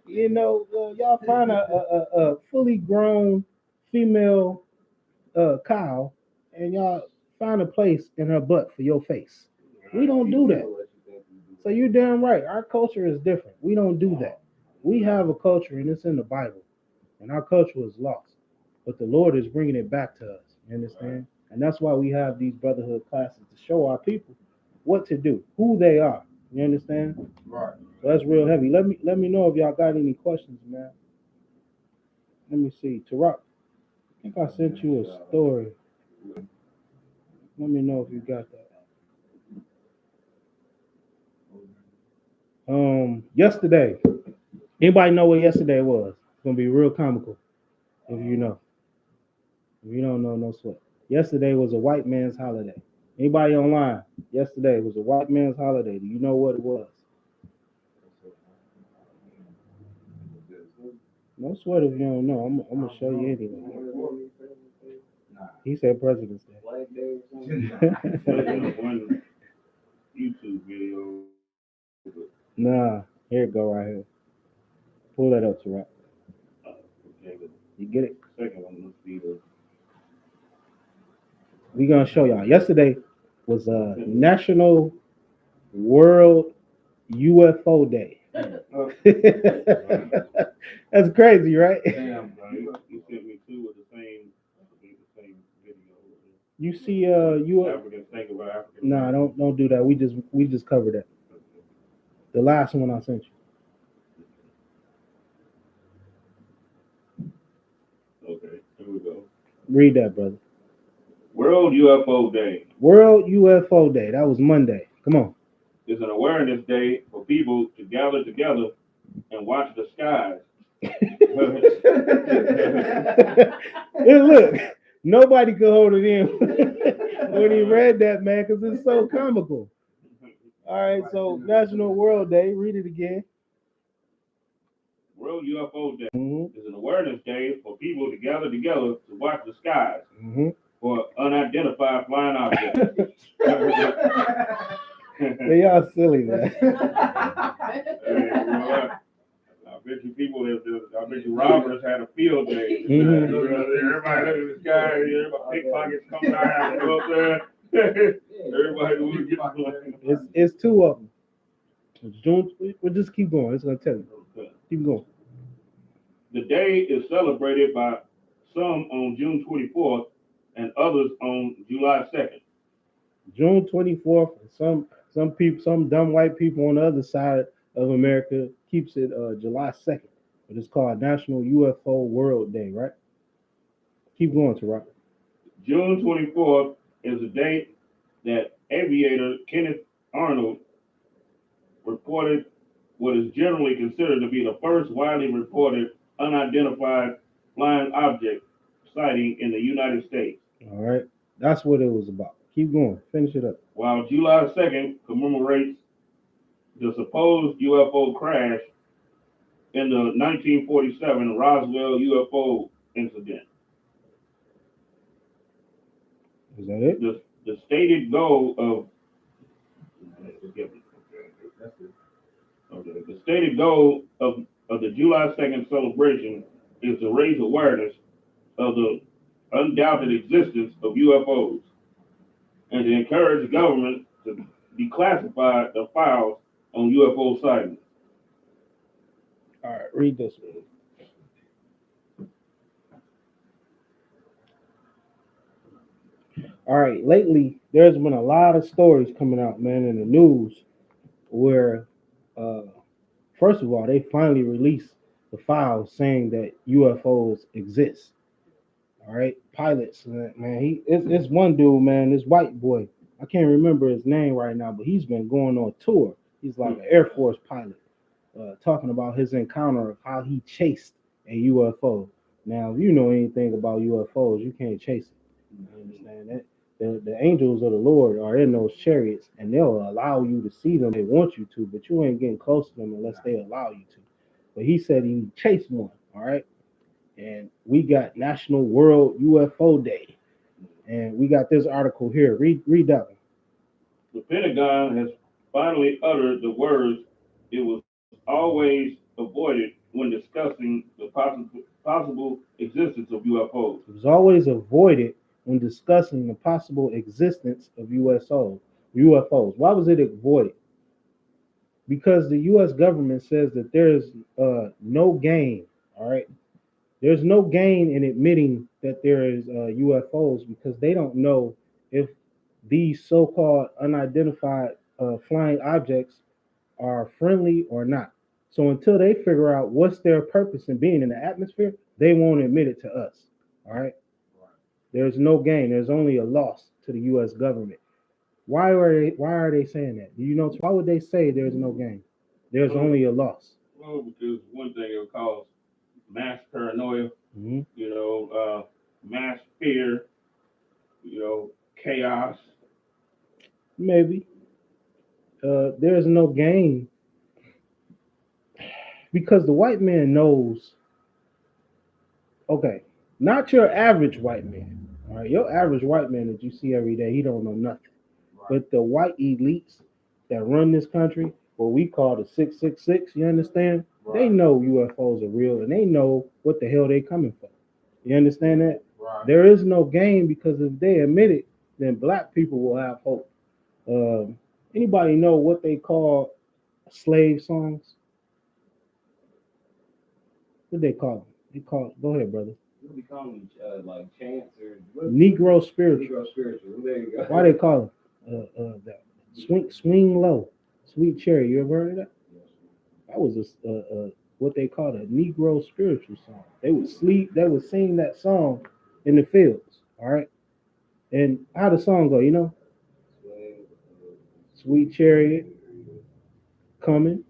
Y'all find a fully grown female cow and y'all find a place in her butt for your face. We don't do that. So you're damn right. Our culture is different. We don't do that. We have a culture and it's in the Bible, and our culture is lost. But the Lord is bringing it back to us. You understand? And that's why we have these brotherhood classes to show our people what to do, who they are. You understand? Right. So that's real heavy. Let me know if y'all got any questions, man. Let me see. Tarak, I think I sent you a story. Let me know if you got that. Yesterday. Anybody know what yesterday was? It's gonna be real comical if you know. If you don't know, no sweat. Yesterday was a white man's holiday. Anybody online? Yesterday was a white man's holiday. Do you know what it was? No sweat if you don't know. I'm gonna show you anyway. He said President's Day. Black Day or something. One YouTube video. Nah, here it go right here. Pull that up, Tarak. Okay, the You get it? second one must be the We gonna show y'all. Yesterday was National World UFO Day. That's crazy, right? damn, bro. You sent me two with the same video. You see, you. Africans think about African. Nah, don't do that. We just covered that. The last one I sent you. Okay, here we go. Read that, brother. World UFO Day World UFO Day. That was Monday. Come on. is an awareness day for people to gather together and watch the skies. Hey, look, nobody could hold it in when he read that, man, because it's so comical. All right, so National World Day. Read it again. World UFO Day Mm-hmm. is an awareness day for people to gather together to watch the skies Mm-hmm. for unidentified flying objects. They are silly, man. Hey, you know what? I bet you people, I bet you robbers had a field day. Mhm. Everybody look at the sky, everybody pickpockets come down, you know what I'm saying? Everybody will get It's two of them. It's June. We'll just keep going. It's gonna tell you. Keep going. The day is celebrated by some on June 24th and others on July 2nd. June 24th. Some people, some dumb white people on the other side of America keeps it July 2nd. But it's called National UFO World Day, right? Keep going, Tarak. June 24th is a date that aviator Kenneth Arnold reported what is generally considered to be the first widely reported unidentified flying object sighting in the United States. All right. That's what it was about. Keep going. Finish it up. While July 2nd commemorates the supposed UFO crash in the 1947 Roswell UFO incident. Is that it? The stated goal of the stated goal of the July 2nd celebration is to raise awareness of the undoubted existence of UFOs and to encourage the government to declassify the files on UFO sightings. All right. Read this one. All right. Lately, there's been a lot of stories coming out, man, in the news where, first of all, they finally released the files saying that UFOs exist. All right, pilots, man. It's one dude, man. This white boy. I can't remember his name right now, but he's been going on tour. He's like an Air Force pilot, talking about his encounter of how he chased a UFO. Now, if you know anything about UFOs, you can't chase it. You understand that? The angels of the Lord are in those chariots, and they'll allow you to see them. They want you to, but you ain't getting close to them unless they allow you to. But he said he chased one. All right. And we got National World UFO Day. And we got this article here. Read that one. The Pentagon has finally uttered the words it was always avoided when discussing the possible existence of UFOs. It was always avoided when discussing the possible existence of UFOs. Why was it avoided? Because the U.S. government says that there's no gain. All right. There's no gain in admitting that there is UFOs because they don't know if these so-called unidentified flying objects are friendly or not. So until they figure out what's their purpose in being in the atmosphere, they won't admit it to us. All right. There's no gain. There's only a loss to the U.S. government. Why are they saying that? Do you know? Why would they say there's no gain? There's only a loss. Well, because one thing it will cause mass paranoia, Mm-hmm. mass fear, chaos. Maybe. There's no gain because the white man knows. Okay, not your average white man. All right, your average white man that you see every day, he don't know nothing. Right. But the white elites that run this country, what we call the 666, you understand? Right. They know UFOs are real and they know what the hell they coming for. You understand that? Right. There is no gain because if they admit it, then black people will have hope. Anybody know what they call slave songs? What they call them? Go ahead, brother. What do we call them? Like chants or Negro spiritual. Negro spiritual. There you go. Why they call them? That swing low, sweet cherry. You ever heard of that? That was what they called a Negro spiritual song. They would sleep. They would sing that song in the fields. All right. And how the song go? You know, sweet chariot coming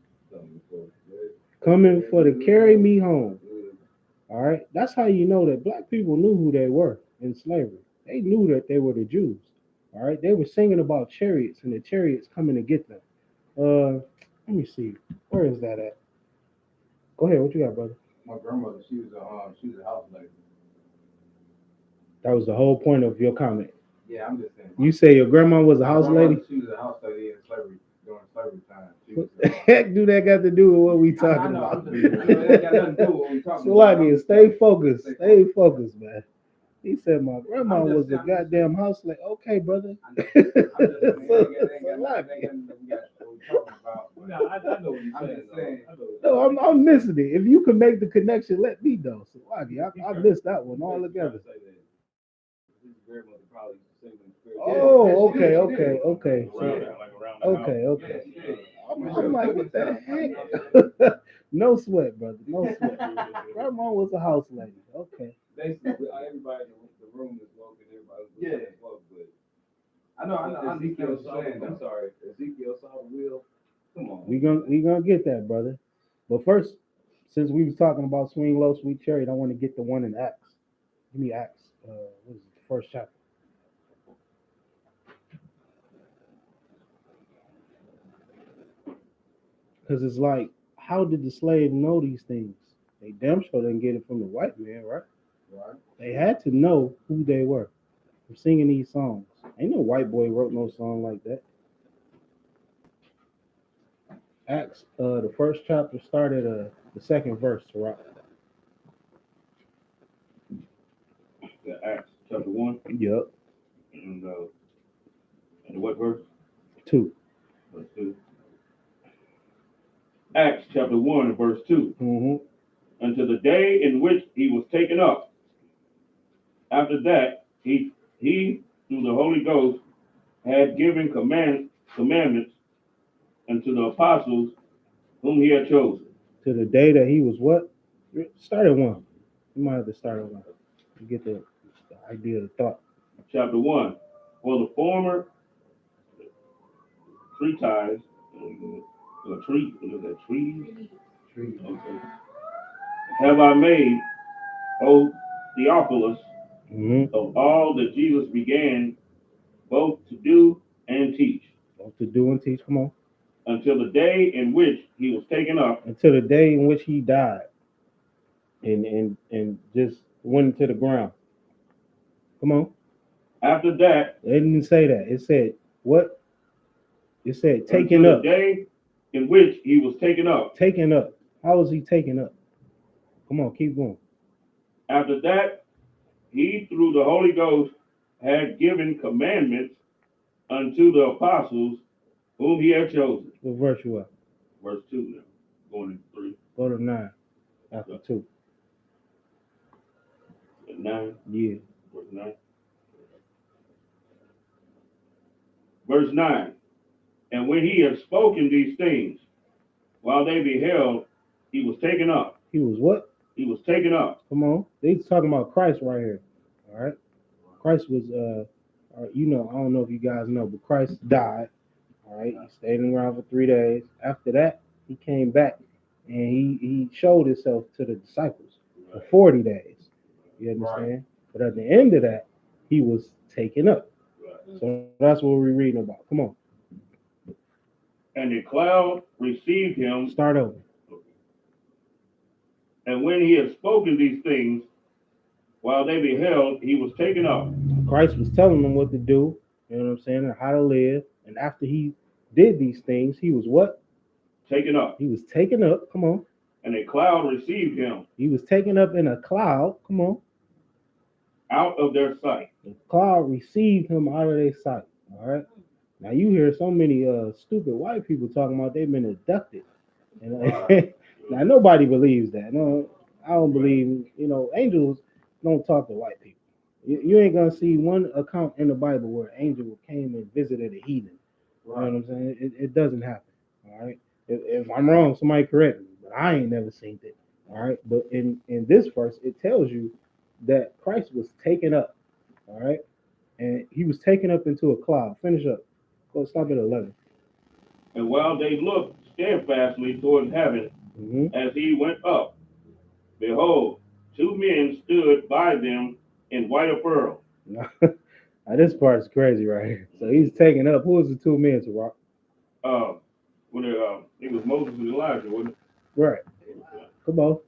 for to carry me home. All right. That's how you know that black people knew who they were in slavery. They knew that they were the Jews. All right. They were singing about chariots and the chariots coming to get them. Let me see. Where is that at? Go ahead. What you got, brother? My grandmother, she was a house lady. That was the whole point of your comment. Yeah, I'm just saying. You say your grandma was a house lady? She was a house lady in slavery during slavery time. What the heck do that got to do with what we talking about? That got nothing to do with what we talking So about. like, stay focused. Stay focused, man. He said my grandma was a goddamn house lady. Okay, brother. No, I know what you're saying. No, I'm missing it. If you can make the connection, let me know. So I missed that one altogether. His grandmother probably singing spirit. Oh, okay. Around the house. Okay. I'm like, what the heck? No sweat, brother. No sweat. Grandma was a house lady. Okay. Basically, everybody in the room is woke and everybody was woke, but I know. Ezekiel saw Ezekiel saw the wheel. Come on. We gonna get that, brother. But first, since we was talking about swing low, sweet chariot, I want to get the one in Acts. Give me Acts. What is it? The first chapter. Because it's like, how did the slave know these things? They damn sure didn't get it from the white man, right? Right. They had to know who they were from singing these songs. Ain't no white boy wrote no song like that. Acts, the first chapter started the second verse, right? Yeah, Acts chapter 1. Yep. And what verse? 2. Verse 2. Acts chapter 1 and verse 2. Mm-hmm. Until the day in which he was taken up. After that, he through the Holy Ghost had given commandments unto the apostles whom he had chosen. To the day that he was what? Start at 1. You might have to start at 1. You get the idea of the thought. Chapter 1. For the former trees. Okay. Have I made, O Theophilus, of all that Jesus began both to do and teach. Both to do and teach, come on. Until the day in which he was taken up. Until the day in which he died. And just went into the ground. Come on. After that. It didn't say that. It said what? It said taken up. The day in which he was taken up. Taken up. How was he taken up? Come on, keep going. After that, he through the Holy Ghost had given commandments unto the apostles whom he had chosen. What verse you at? Verse 2 now. Going into 3. Go to 9 after 2. 9? Yeah. Verse 9. Verse 9. And when he had spoken these things, while they beheld, He was taken up. He was what? He was taken up. Come on. They's talking about Christ right here. All right. Christ was, you know, I don't know if you guys know, but Christ died. All right. He stayed around for 3 days. After that, he came back and he showed himself to the disciples for 40 days. You understand? Right. But at the end of that, he was taken up. Right. So that's what we're reading about. Come on. And the cloud received him. Start over. And when he had spoken these things, while they beheld, he was taken up. Christ was telling them what to do, you know what I'm saying, and how to live. And after he did these things, he was what? Taken up. He was taken up. Come on. And a cloud received him He was taken up in a cloud. Come on. out of their sight. The cloud received him out of their sight. All right. Now you hear so many stupid white people talking about they've been abducted. And now nobody believes that. No, I don't believe. You know, angels don't talk to white people. You ain't gonna see one account in the Bible where an angel came and visited a heathen. You know what I'm saying? It doesn't happen. All right. If I'm wrong, somebody correct me. But I ain't never seen it. All right. But in this verse, it tells you that Christ was taken up. All right. And he was taken up into a cloud. Finish up. Go stop at 11. And while they looked steadfastly toward heaven as he went up, behold, 2 men stood by them in white apparel. Now, this part is crazy right here. So he's taken up. Who was the 2 men, Taraq? It was Moses and Elijah, wasn't it? Right. Come on.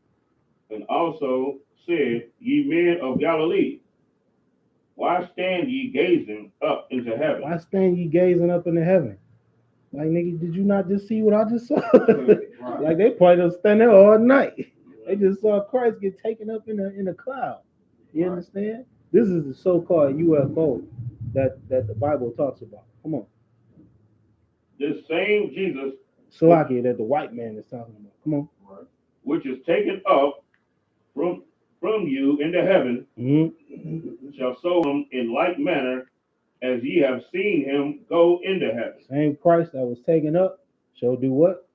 And also said, ye men of Galilee, why stand ye gazing up into heaven? Why stand ye gazing up into heaven? Like, nigga, did you not just see what I just saw? Like, they probably just stand there all night. They just saw Christ get taken up in a cloud. You understand? This is the so-called UFO that the Bible talks about. Come on. This same Jesus, Salakia that the white man is talking about. Come on. which is taken up from you into heaven, shall sow him in like manner as ye have seen him go into heaven. Same Christ that was taken up shall do what?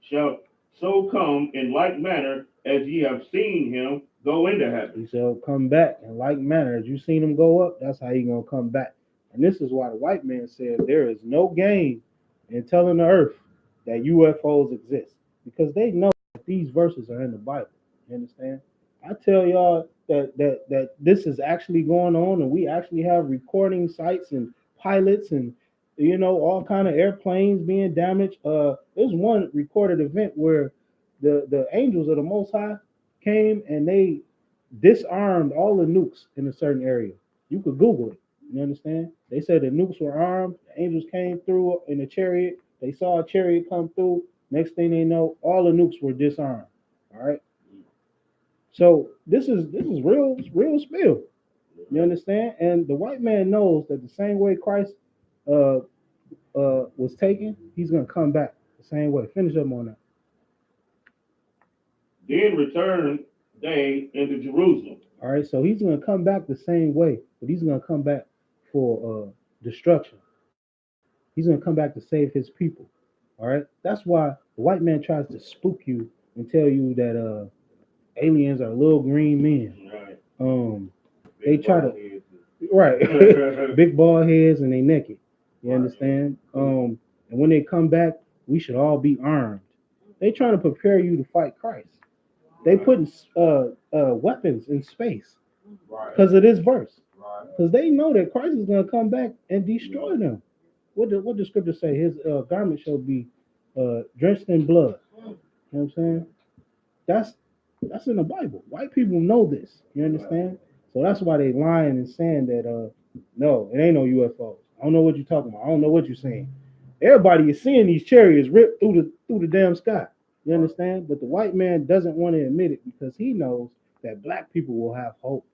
Shall so come in like manner as ye have seen him go into heaven. He shall come back in like manner. As you seen him go up, that's how he gonna come back. And this is why the white man said there is no gain in telling the earth that UFOs exist, because they know that these verses are in the Bible. You understand? I tell y'all that this is actually going on, and we actually have recording sites and pilots and all kind of airplanes being damaged. There's one recorded event where the angels of the Most High came and they disarmed all the nukes in a certain area. You could Google it. You understand? They said the nukes were armed. The angels came through in a chariot. They saw a chariot come through. Next thing they know, all the nukes were disarmed. All right. So this is real spill. You understand? And the white man knows that the same way Christ was taken, he's gonna come back the same way. Finish up on that. Then returned they into Jerusalem. All right, so he's gonna come back the same way, but he's gonna come back for destruction. He's gonna come back to save his people. All right, that's why the white man tries to spook you and tell you that aliens are little green men. Right. They try to big bald heads and they naked. You understand? And when they come back, we should all be armed. They trying to prepare you to fight Christ. They putting weapons in space because of this verse. Because they know that Christ is going to come back and destroy them. What the scripture say? His garment shall be drenched in blood. You know what I'm saying? That's in the Bible. White people know this. You understand? So that's why they lying and saying that no, it ain't no UFOs. I don't know what you're talking about. I don't know what you're saying. Everybody is seeing these chariots ripped through the damn sky. You understand? But the white man doesn't want to admit it because he knows that black people will have hope.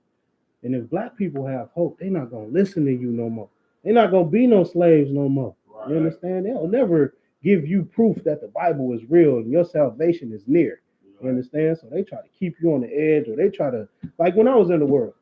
And if black people have hope, they're not going to listen to you no more. They're not going to be no slaves no more. You understand? They'll never give you proof that the Bible is real and your salvation is near. You understand? So they try to keep you on the edge, or they try to, like when I was in the world,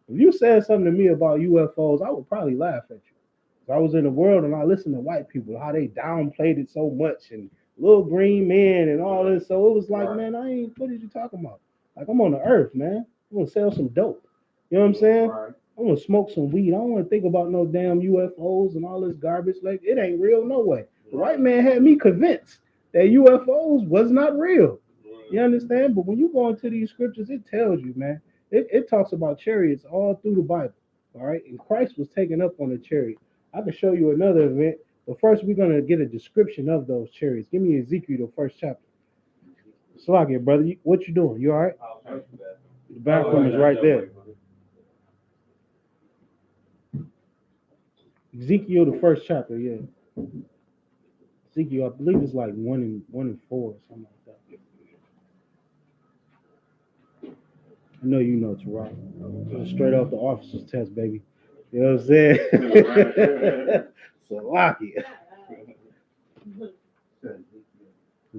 if you said something to me about UFOs, I would probably laugh at you. If I was in the world and I listened to white people, how they downplayed it so much and little green men and all this. So it was like, man, what are you talking about? Like, I'm on the earth, man. I'm gonna sell some dope. You know what I'm saying? Right. I'm gonna smoke some weed. I don't want to think about no damn UFOs and all this garbage. Like, it ain't real, no way. The white man had me convinced that UFOs was not real. You understand? But when you go into these scriptures, it tells you, man. It talks about chariots all through the Bible. All right, and Christ was taken up on a chariot. I can show you another event, but first we're gonna get a description of those chariots. Give me Ezekiel, the first chapter. Slagia, brother, what you doing? You all right? The bathroom is right there. Ezekiel, the first chapter, yeah. Ezekiel, I believe it's like 1 and 4 or something like that. I know you know, Tara. Straight off the officer's test, baby. You know what I'm saying? Salakia.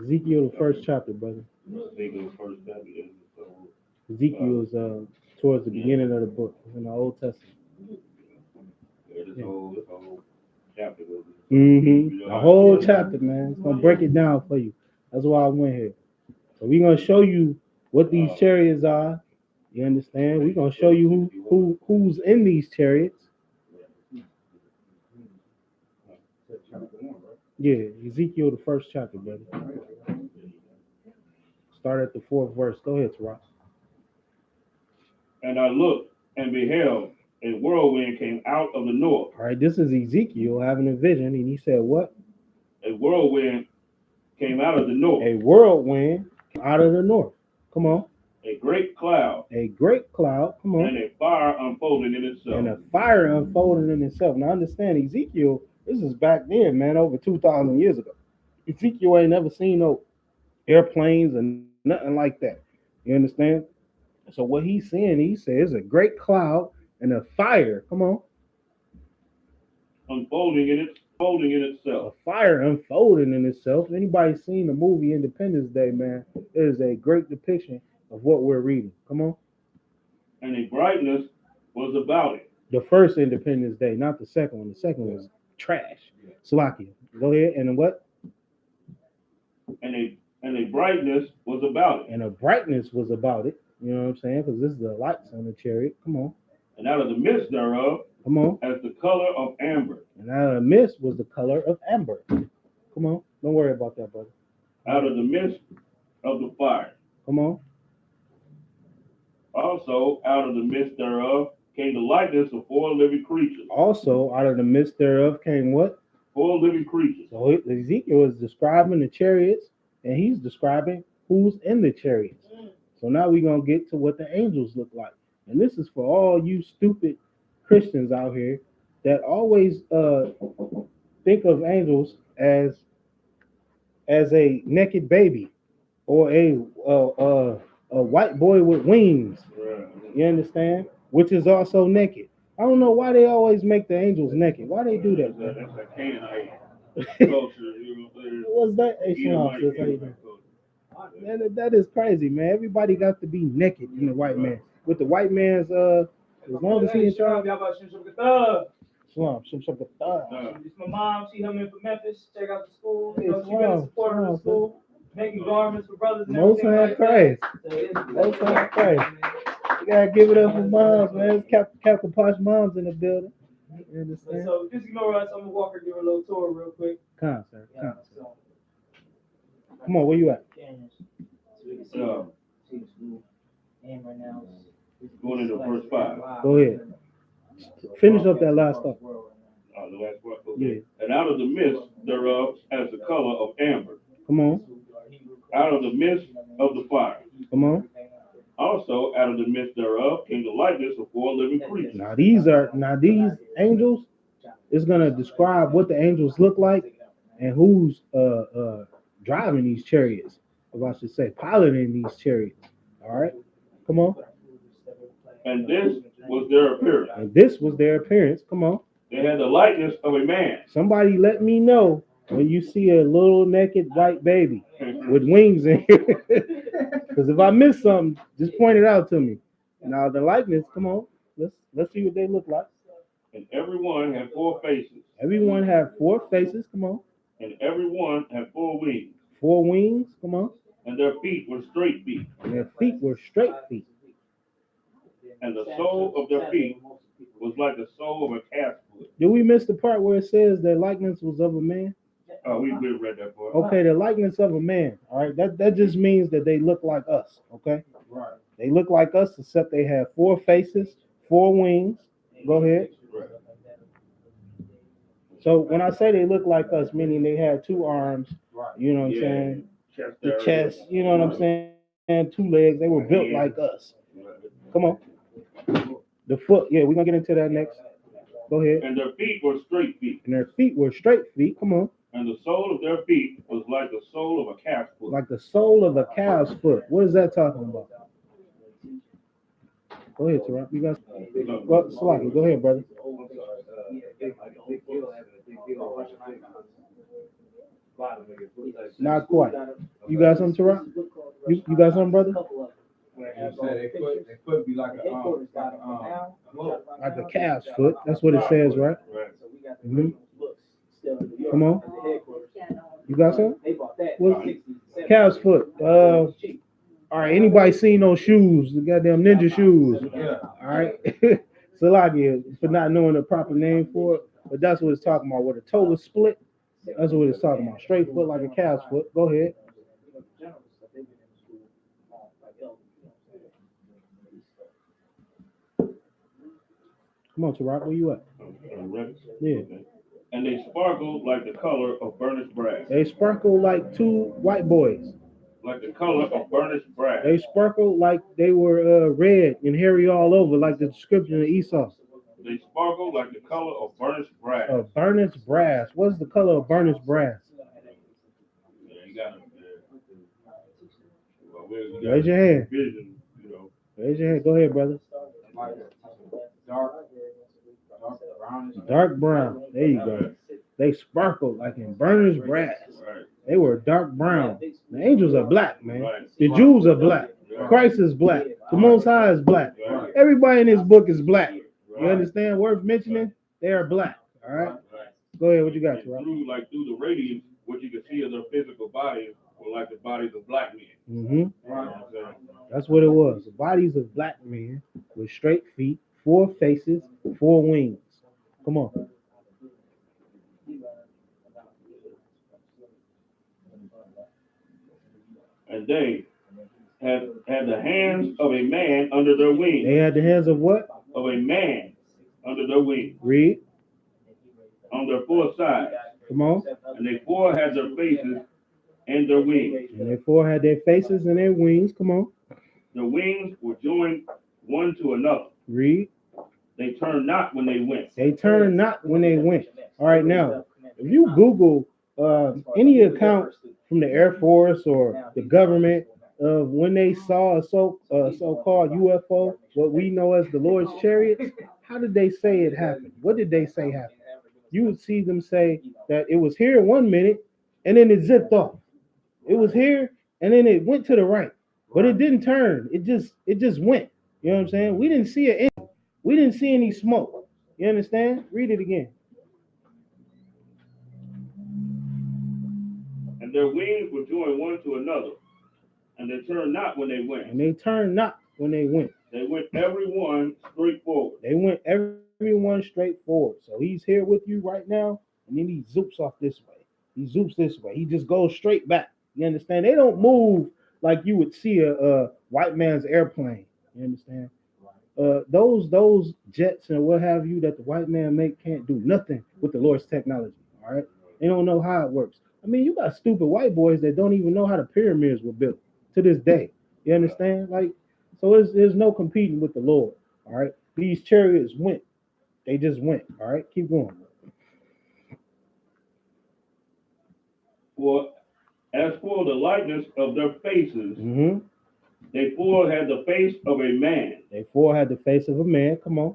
Ezekiel, the first chapter, brother. Ezekiel is towards the beginning of the book in the Old Testament. The whole chapter, man. It's gonna break it down for you. That's why I went here. So we're gonna show you what these chariots are. You understand? We're gonna show you who's in these chariots. Yeah, Ezekiel, the first chapter, brother. Start at the 4th verse. Go ahead, Tara. And I looked and beheld a whirlwind came out of the north. All right, this is Ezekiel having a vision, and he said, what? A whirlwind came out of the north. A whirlwind out of the north. Come on. A great cloud. A great cloud. Come on. And a fire unfolding in itself. And a fire unfolding in itself. Now understand, Ezekiel, this is back then, man, over 2,000 years ago. Ezekiel ain't never seen no airplanes and nothing like that. You understand? So what he's saying, he says a great cloud and a fire. Come on. Unfolding in itself. A fire unfolding in itself. Anybody seen the movie Independence Day, man? It is a great depiction of what we're reading. Come on. And a brightness was about it. The first Independence Day, not the second one. The second one was trash. Salakia. Go ahead. And what? And a brightness was about it. And a brightness was about it. You know what I'm saying? Because this is the lights on the chariot. Come on. And out of the midst thereof, come on, as the color of amber. And out of the midst was the color of amber. Come on. Don't worry about that, brother. Out of the midst of the fire. Come on. Also, out of the midst thereof came the likeness of 4 living creatures. Also, out of the midst thereof came what? 4 living creatures. So Ezekiel is describing the chariots, and he's describing who's in the chariots. So now we're going to get to what the angels look like. And this is for all you stupid Christians out here that always think of angels as a naked baby or a white boy with wings. Right. You understand? Which is also naked. I don't know why they always make the angels naked. Why they do that? That's a Canaanite culture. What's that? That is crazy, man. Everybody got to be naked in the white man. With the white man's as long as he in charge. Shalom. This my mom. She helped me from Memphis. Check out the school. You know, she been supporting the school, making garments for brothers and Most everything like Christ. Most like Christ. You gotta give it up for moms, man. It's Captain Posh moms in the building. You understand? So just ignore us. I'm gonna walk her, give her a little tour real quick. Come on, sir. Come on, where you at? Going into verse 5. Go ahead. Finish up that last stuff. The last part. Okay. Yeah. And out of the midst thereof as the color of amber. Come on. Out of the midst of the fire. Come on. Also, out of the midst thereof came the likeness of 4 living creatures. Now these angels is gonna describe what the angels look like and who's driving these chariots. If I should say, piloting these chariots. All right. Come on. And this was their appearance. And this was their appearance. Come on. They had the likeness of a man. Somebody let me know when you see a little naked white baby with wings in here. Because if I miss something, just point it out to me. Now the likeness, come on. Let's see what they look like. And everyone had 4 faces. Everyone had 4 faces. Come on. And everyone had 4 wings. 4 wings. Come on. And their feet were straight feet. And their feet were straight feet. And the sole of their feet was like the sole of a calf's foot. Did we miss the part where it says the likeness was of a man? We read that part. Okay, the likeness of a man. All right, that just means that they look like us. Okay, Right. they look like us, except they have 4 faces, 4 wings. Go ahead. Right. So when I say they look like us, meaning they had 2 arms, Right. you know what I'm Yeah. saying? Chest The area. chest, you know what I'm saying? And 2 legs. They were built like us. Come on. The foot. Yeah, we're gonna get into that next. Go ahead. And their feet were straight feet. And their feet were straight feet. Come on. And the sole of their feet was like the sole of a calf's foot. Like the sole of a calf's foot. What is that talking about? Go ahead, Tarek. You guys. Well, Salaki, go ahead, brother. Not quite. You got something, Tarek? You got something, brother? You said they could be like a hook. Like a calf's foot. That's what it says, right? Right. Mhm. Come on. You got some? What's calf's foot? All right. Anybody seen those shoes? The goddamn ninja shoes. Yeah. All right. Salaki for not knowing the proper name for it, but that's what it's talking about. Where the toe was split. That's what it's talking about. Straight foot like a calf's foot. Go ahead. Come on, Tarek, where you at? Ready? Yeah. Okay. And they sparkled like the color of burnished brass. They sparkled like 2 white boys. Like the color of burnished brass. They sparkled like they were red and hairy all over, like the description of Esau. They sparkled like the color of burnished brass. Burnished brass. What's the color of burnished brass? Yeah, you got it. Well, Raise your hand. Vision, you know. Raise your hand. Go ahead, brother. Like dark brownish. Dark brown. There you go. They sparkled like in burnished brass. Right. They were dark brown. The angels are black, man. Right. The Jews are black. Christ is black. The Most High is black. Everybody in this book is black. You understand? Worth mentioning? They are black. All right. Go ahead. What you got, Terrell? Through the radiance, what you can see of their physical bodies were like the bodies of black men. Mm-hmm. You know what I'm saying? That's what it was. The bodies of black men with straight feet, 4 faces, 4 wings. Come on. And they had the hands of a man under their wings. They had the hands of what? Of a man under their wings. Read. On their 4 sides. Come on. And they 4 had their faces and their wings. And they 4 had their faces and their wings. Come on. The wings were joined one to another. Read. They turned not when they went. They turned not when they went. All right, now, if you Google any account from the Air Force or the government of when they saw a so-called UFO, what we know as the Lord's chariots, how did they say it happened? What did they say happened? You would see them say that it was here 1 minute and then it zipped off. It was here and then it went to the right, but it didn't turn. It just went. You know what I'm saying? We didn't see it. We didn't see any smoke. You understand? Read it again. And their wings were joined one to another. And they turned not when they went. And they turned not when they went. They went every one straight forward. They went everyone straight forward. So he's here with you right now, and then he zoops off this way. He zoops this way. He just goes straight back. You understand? They don't move like you would see a white man's airplane. You understand? Those jets and what have you that the white man make can't do nothing with the Lord's technology. All right, they don't know how it works. I mean, you got stupid white boys that don't even know how the pyramids were built to this day. You understand? Like, so there's no competing with the Lord. All right, these chariots went. They just went. All right, keep going. For as for the likeness of their faces, Mm-hmm. they 4 had the face of a man. They 4 had the face of a man. Come on.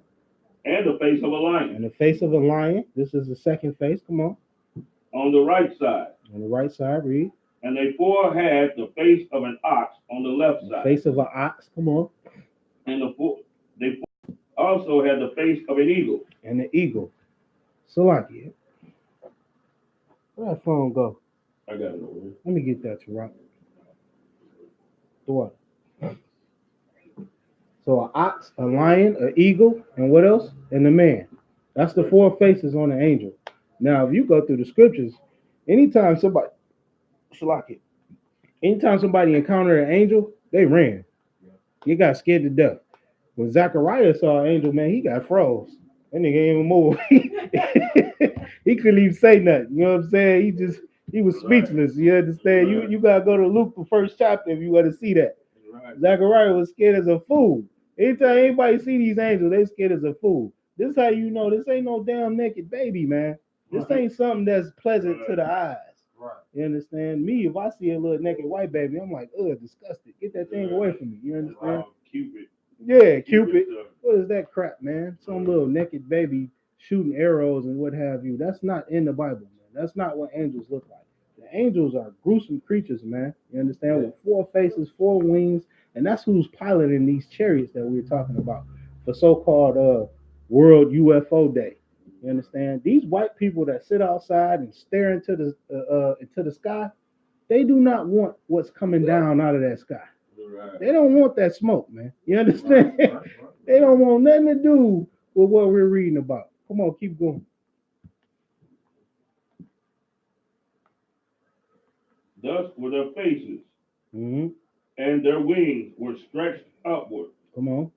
And the face of a lion. And the face of a lion. This is the second face. Come on. On the right side. On the right side, read. And they 4 had the face of an ox on the left The side. face of an ox. Come on. And they also had the face of an eagle. And the eagle. Salaki. Where that phone go? I got it over here. Let me get that to rock. The what? So an ox, a lion, an eagle, and what else? And the man. That's the four faces on the angel. Now, if you go through the scriptures, anytime somebody encountered an angel, they ran. He got scared to death. When Zachariah saw an angel, man, he got froze. That nigga ain't even move. He couldn't even say nothing. You know what I'm saying? He was speechless. You understand? You gotta go to Luke, the first chapter, if you want to see that. Zachariah was scared as a fool. Anytime anybody see these angels, they scared as a fool. This is how you know this ain't no damn naked baby, man. This ain't something that's pleasant to the eyes. Right. You understand? Me, if I see a little naked white baby, I'm like, ugh, disgusted. Get that thing away from me. You understand? Cupid. Yeah, Cupid. stuff. What is that crap, man? Some little naked baby shooting arrows and what have you. That's not in the Bible, man. That's not what angels look like. The angels are gruesome creatures, man. You understand? With four faces, four wings, and that's who's piloting these chariots that we're talking about for so-called World UFO Day. You understand? These white people that sit outside and stare into the sky, they do not want what's coming down out of that sky. Right. They don't want that smoke, man. You understand? Right. They don't want nothing to do with what we're reading about. Come on, keep going. Thus were their faces, Mm-hmm. and their wings were stretched upward. Come on,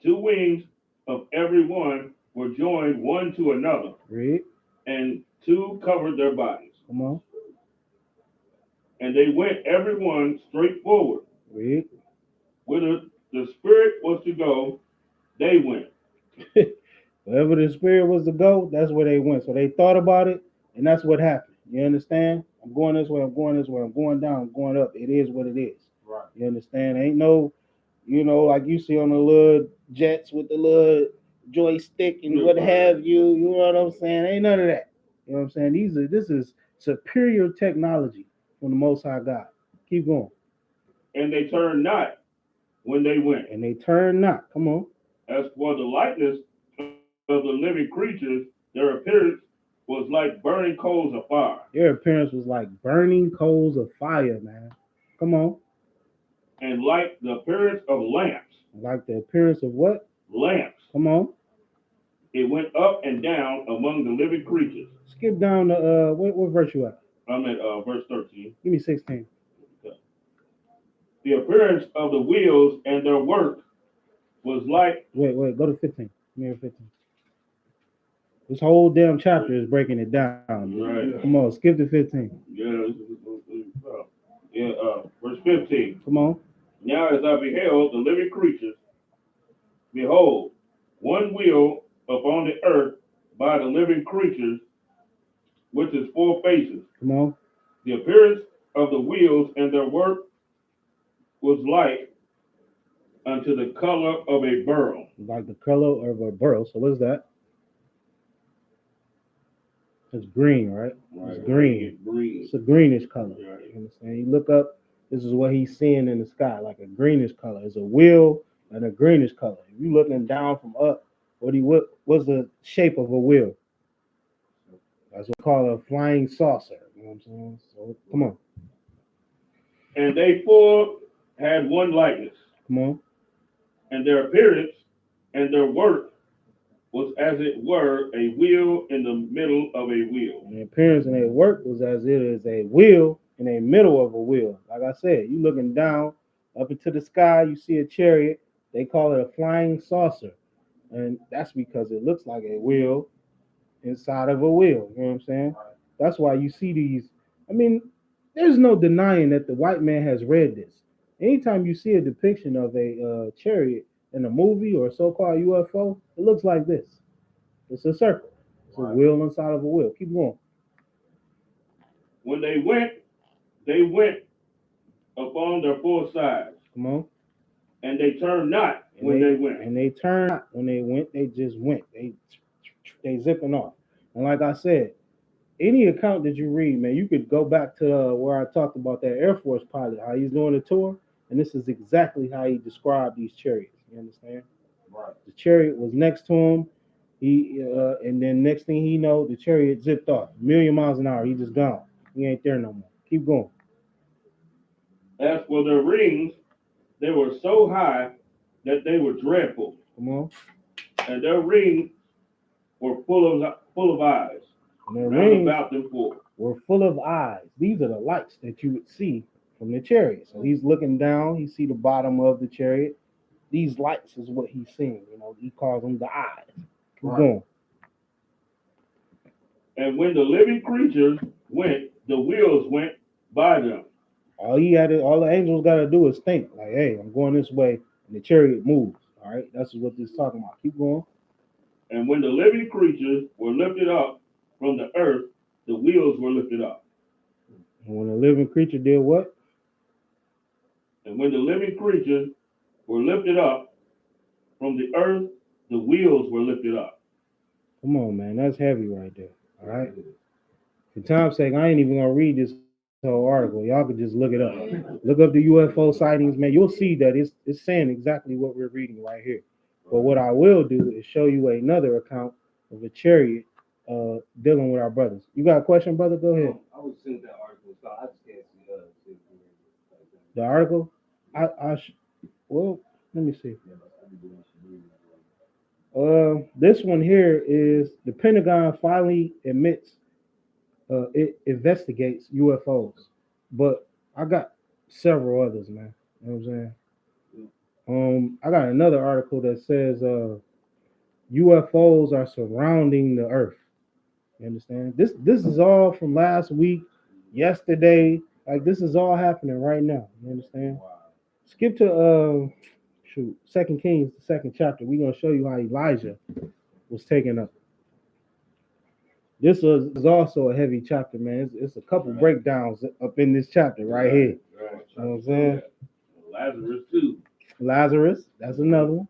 2 wings of every one were joined one to another, read. and 2 covered their bodies. Come on, And they went every one straight forward. read. Whither the spirit was to go, they went. Wherever the spirit was to go, that's where they went. So they thought about it, and that's what happened. You understand? I'm going this way, I'm going this way, I'm going down, I'm going up. It is what it is. Right. You understand? Ain't no, like you see on the little jets with the little joystick and what have you. You know what I'm saying? Ain't none of that. You know what I'm saying? This is superior technology from the Most High God. Keep going. And they turned not when they went. And they turn not. Come on. As for the likeness of the living creatures, their appearance was like burning coals of fire. Their appearance was like burning coals of fire, man. Come on. And like the appearance of lamps. Like the appearance of what? Lamps. Come on. It went up and down among the living creatures. Skip down to what verse you at? I'm at verse 13. Give me 16. The appearance of the wheels and their work was like. Wait, go to 15. Give me 15. This whole damn chapter is breaking it down. Right. Come on, skip to 15. Verse 15. Come on. Now as I beheld the living creatures, behold, one wheel upon the earth by the living creatures, which is 4 faces. Come on. The appearance of the wheels and their work was like unto the color of a beryl. Like the color of a beryl. So what is that? It's green, right? Right. It's green. Green. It's a greenish color. Right. You understand? You look up, this is what he's seeing in the sky, like a greenish color. It's a wheel and a greenish color. If you looking down from up, what's the shape of a wheel? That's what we call a flying saucer. You know what I'm saying? So come on. And they 4 had one likeness. Come on. And their appearance and their work was as it were a wheel in the middle of a wheel. And the appearance and their work was as it is a wheel in the middle of a wheel. Like I said, you looking down up into the sky, you see a chariot. They call it a flying saucer. And that's because it looks like a wheel inside of a wheel. You know what I'm saying? That's why you see these. I mean, there's no denying that the white man has read this. Anytime you see a depiction of a chariot in a movie or a so-called UFO, it looks like this. It's a circle. It's a wheel inside of a wheel. Keep going. When they went upon their 4 sides. Come on. And they turned not when they went. And they turned not when they went. They just went. They zipping off. And like I said, any account that you read, man, you could go back to where I talked about that Air Force pilot, how he's doing a tour, and this is exactly how he described these chariots. You understand? Right. The chariot was next to him. And then next thing he know, the chariot zipped off, 1,000,000 miles an hour. He just gone. He ain't there no more. Keep going. As for their rings, they were so high that they were dreadful, Come on. and their rings were full of eyes. And their Round rings about them four. were full of eyes. These are the lights that you would see from the chariot. So he's looking down. He see the bottom of the chariot. These lights is what he's seeing. You know, he calls them the eyes. Keep going. And when the living creatures went, the wheels went by them. All the angels got to do is think, like, hey, I'm going this way, and the chariot moves. All right, that's what this is talking about. Keep going. And when the living creatures were lifted up from the earth, the wheels were lifted up. And when the living creature did what? And when the living creatures were lifted up from the earth, the wheels were lifted up. Come on, man, that's heavy right there. All right. For time's sake, I ain't even gonna read this whole article. Y'all could just look it up. Look up the UFO sightings, man. You'll see that it's saying exactly what we're reading right here. But what I will do is show you another account of a chariot dealing with our brothers. You got a question, brother? Go ahead. I was seeing that article, so I just can't see The article? Well, let me see. This one here is the Pentagon finally admits it investigates UFOs, but I got several others, man. You know what I'm saying? I got another article that says UFOs are surrounding the Earth. You understand? This is all from last week, yesterday. Like this is all happening right now. You understand? Wow. Skip to 2 Kings, the 2nd chapter. We're gonna show you how Elijah was taken up. This is also a heavy chapter, man. It's a couple breakdowns up in this chapter right here. Right. You know what I'm saying? Lazarus too. Lazarus, that's another one.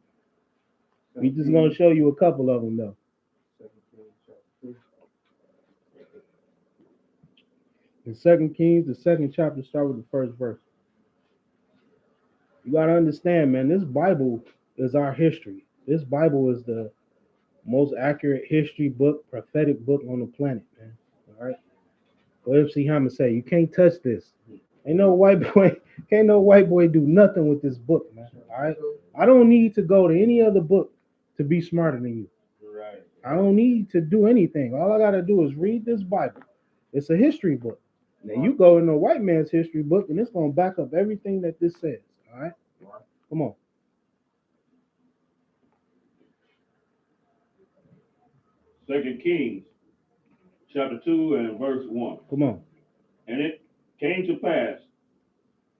We just gonna show you a couple of them though. In 2 Kings, the 2nd chapter, start with the 1st verse. You gotta understand, man, this Bible is our history. This Bible is the most accurate history book, prophetic book on the planet, man. All right. What MC Hammer say? You can't touch this. Can't no white boy do nothing with this book, man. All right. I don't need to go to any other book to be smarter than you. Right. I don't need to do anything. All I gotta do is read this Bible. It's a history book. Now you go in a white man's history book, and it's gonna back up everything that this says. All right. Come on. Second Kings, chapter 2 and verse 1. Come on. And it came to pass,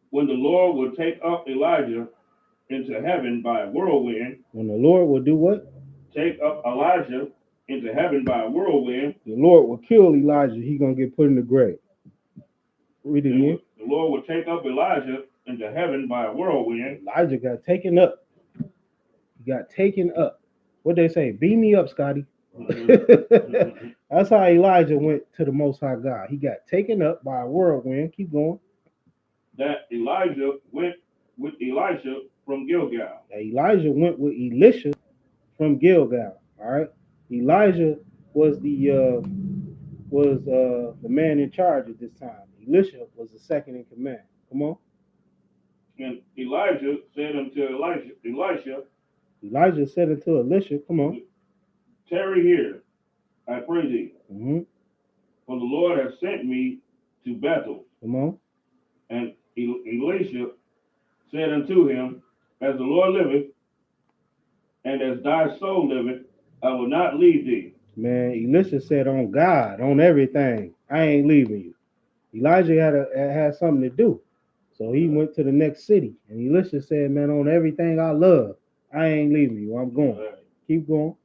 when the Lord would take up Elijah into heaven by a whirlwind. When the Lord will do what? Take up Elijah into heaven by a whirlwind. The Lord will kill Elijah. He's going to get put in the grave. Read it again. The Lord will take up Elijah into heaven by a whirlwind. Elijah got taken up. He got taken up. What they say? Beam me up, Scotty. That's how Elijah went to the Most High God. He got taken up by a whirlwind. Keep going. That Elijah went with Elisha from Gilgal. Now, Elijah went with Elisha from Gilgal. All right. Elijah was the man in charge at this time. Elisha was the second in command. Come on. And Elijah said unto Elisha, Elijah said unto Elisha, come on. Tarry here, I pray thee. Mm-hmm. For the Lord has sent me to Bethel. Come on. And Elisha said unto him, as the Lord liveth, and as thy soul liveth, I will not leave thee. Man, Elisha said, on God, on everything, I ain't leaving you. Elijah had something to do. So he went to the next city. And Elisha said, man, on everything I love, I ain't leaving you. I'm going. Right. Keep going.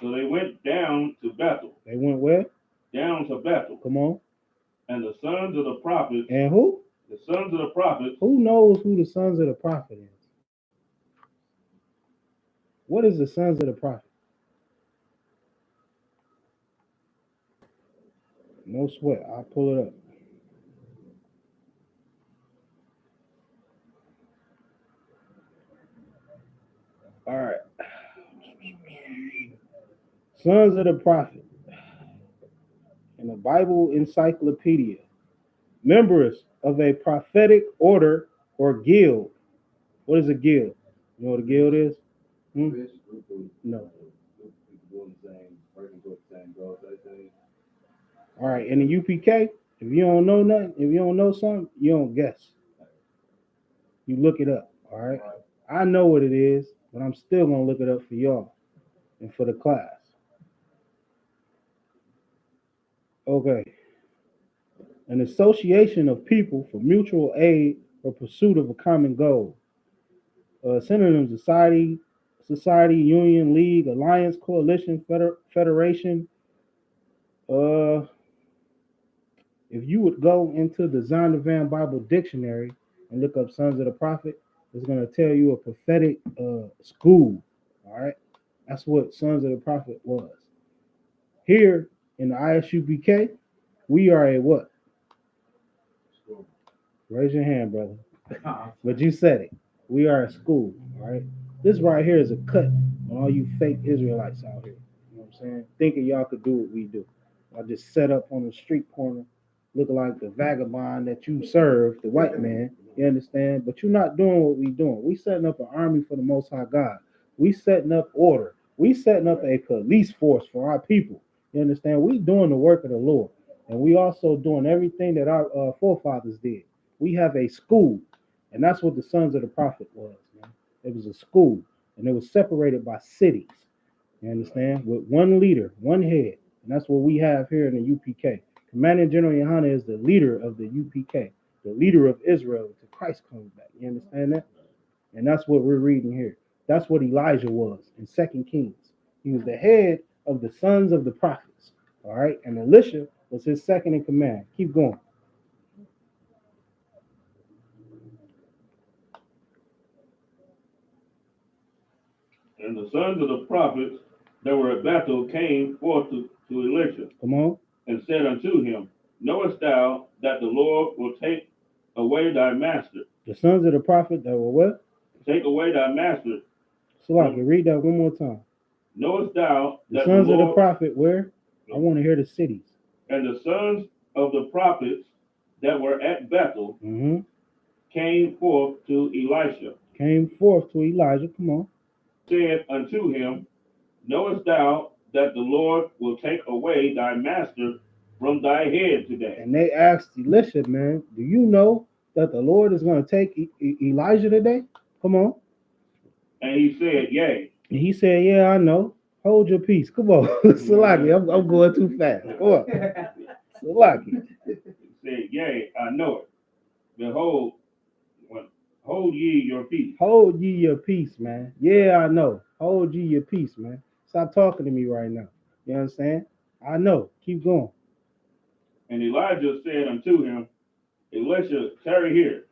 So they went down to Bethel. They went where? Down to Bethel. Come on. And the sons of the prophets. And who? The sons of the prophets. Who knows who the sons of the prophet is? What is the sons of the prophet? No sweat. I'll pull it up. All right. Sons of the prophet. In the Bible Encyclopedia, members of a prophetic order or guild. What is a guild? You know what a guild is? Hmm? This group of No. people doing the same, working towards the same goals, I think. All right. In the UPK, if you don't know nothing, if you don't know something, you don't guess. You look it up. All right. I know what it is, but I'm still gonna look it up for y'all and for the class. Okay. An association of people for mutual aid or pursuit of a common goal. Synonyms: society, union, league, alliance, coalition, federation. Uh, if you would go into the Zondervan Bible Dictionary and look up Sons of the Prophet, it's going to tell you a prophetic school. All right, that's what Sons of the Prophet was. Here in the I.S.U.P.K, we are a what? Raise your hand, brother. But you said it. We are a school, all right? This right here is a cut on all you fake Israelites out here. You know what I'm saying? Thinking y'all could do what we do. I just set up on the street corner, looking like the vagabond that you serve, the white man. You understand? But you're not doing what we doing. We setting up an army for the Most High God. We setting up order. We setting up a police force for our people. You understand? We doing the work of the Lord. And we also doing everything that our forefathers did. We have a school. And that's what the Sons of the Prophet was, man. It was a school, and it was separated by cities. You understand? With one leader, one head. And that's what we have here in the UPK. Commanding General Yohanna is the leader of the UPK, the leader of Israel until Christ comes back. You understand that? And that's what we're reading here. That's what Elijah was in 2 Kings. He was the head of the sons of the prophets. All right? And Elisha was his second in command. Keep going. And the sons of the prophets that were at Bethel came forth to Elisha. Come on. And said unto him, knowest thou that the Lord will take away thy master? The sons of the prophet that were what? Take away thy master. Salaki, read that one more time. Knowest thou the that sons the Lord, of the prophet where? I want to hear the cities. And the sons of the prophets that were at Bethel came forth to Elisha. Came forth to Elijah. Come on. Said unto him, knowest thou that the Lord will take away thy master from thy head today? And they asked Elisha, man, do you know that the Lord is going to take Elijah today? Come on. And he said, yea. And he said, yeah, I know. Hold your peace. Come on. Salaki, I'm going too fast. Come on. Salaki. He said, yea, I know it. Behold, hold ye your peace. Hold ye your peace, man. Yeah, I know. Hold ye your peace, man. Stop talking to me right now. You understand? I know. Keep going. And Elijah said unto him, Elisha, tarry here,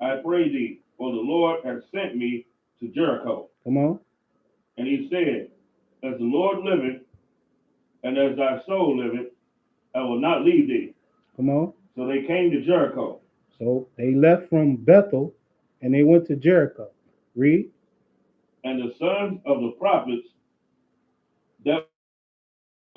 I pray thee, for the Lord has sent me to Jericho. Come on. And he said, as the Lord liveth, and as thy soul liveth, I will not leave thee. Come on. So they came to Jericho. So they left from Bethel and they went to Jericho. Read. And the sons of the prophets that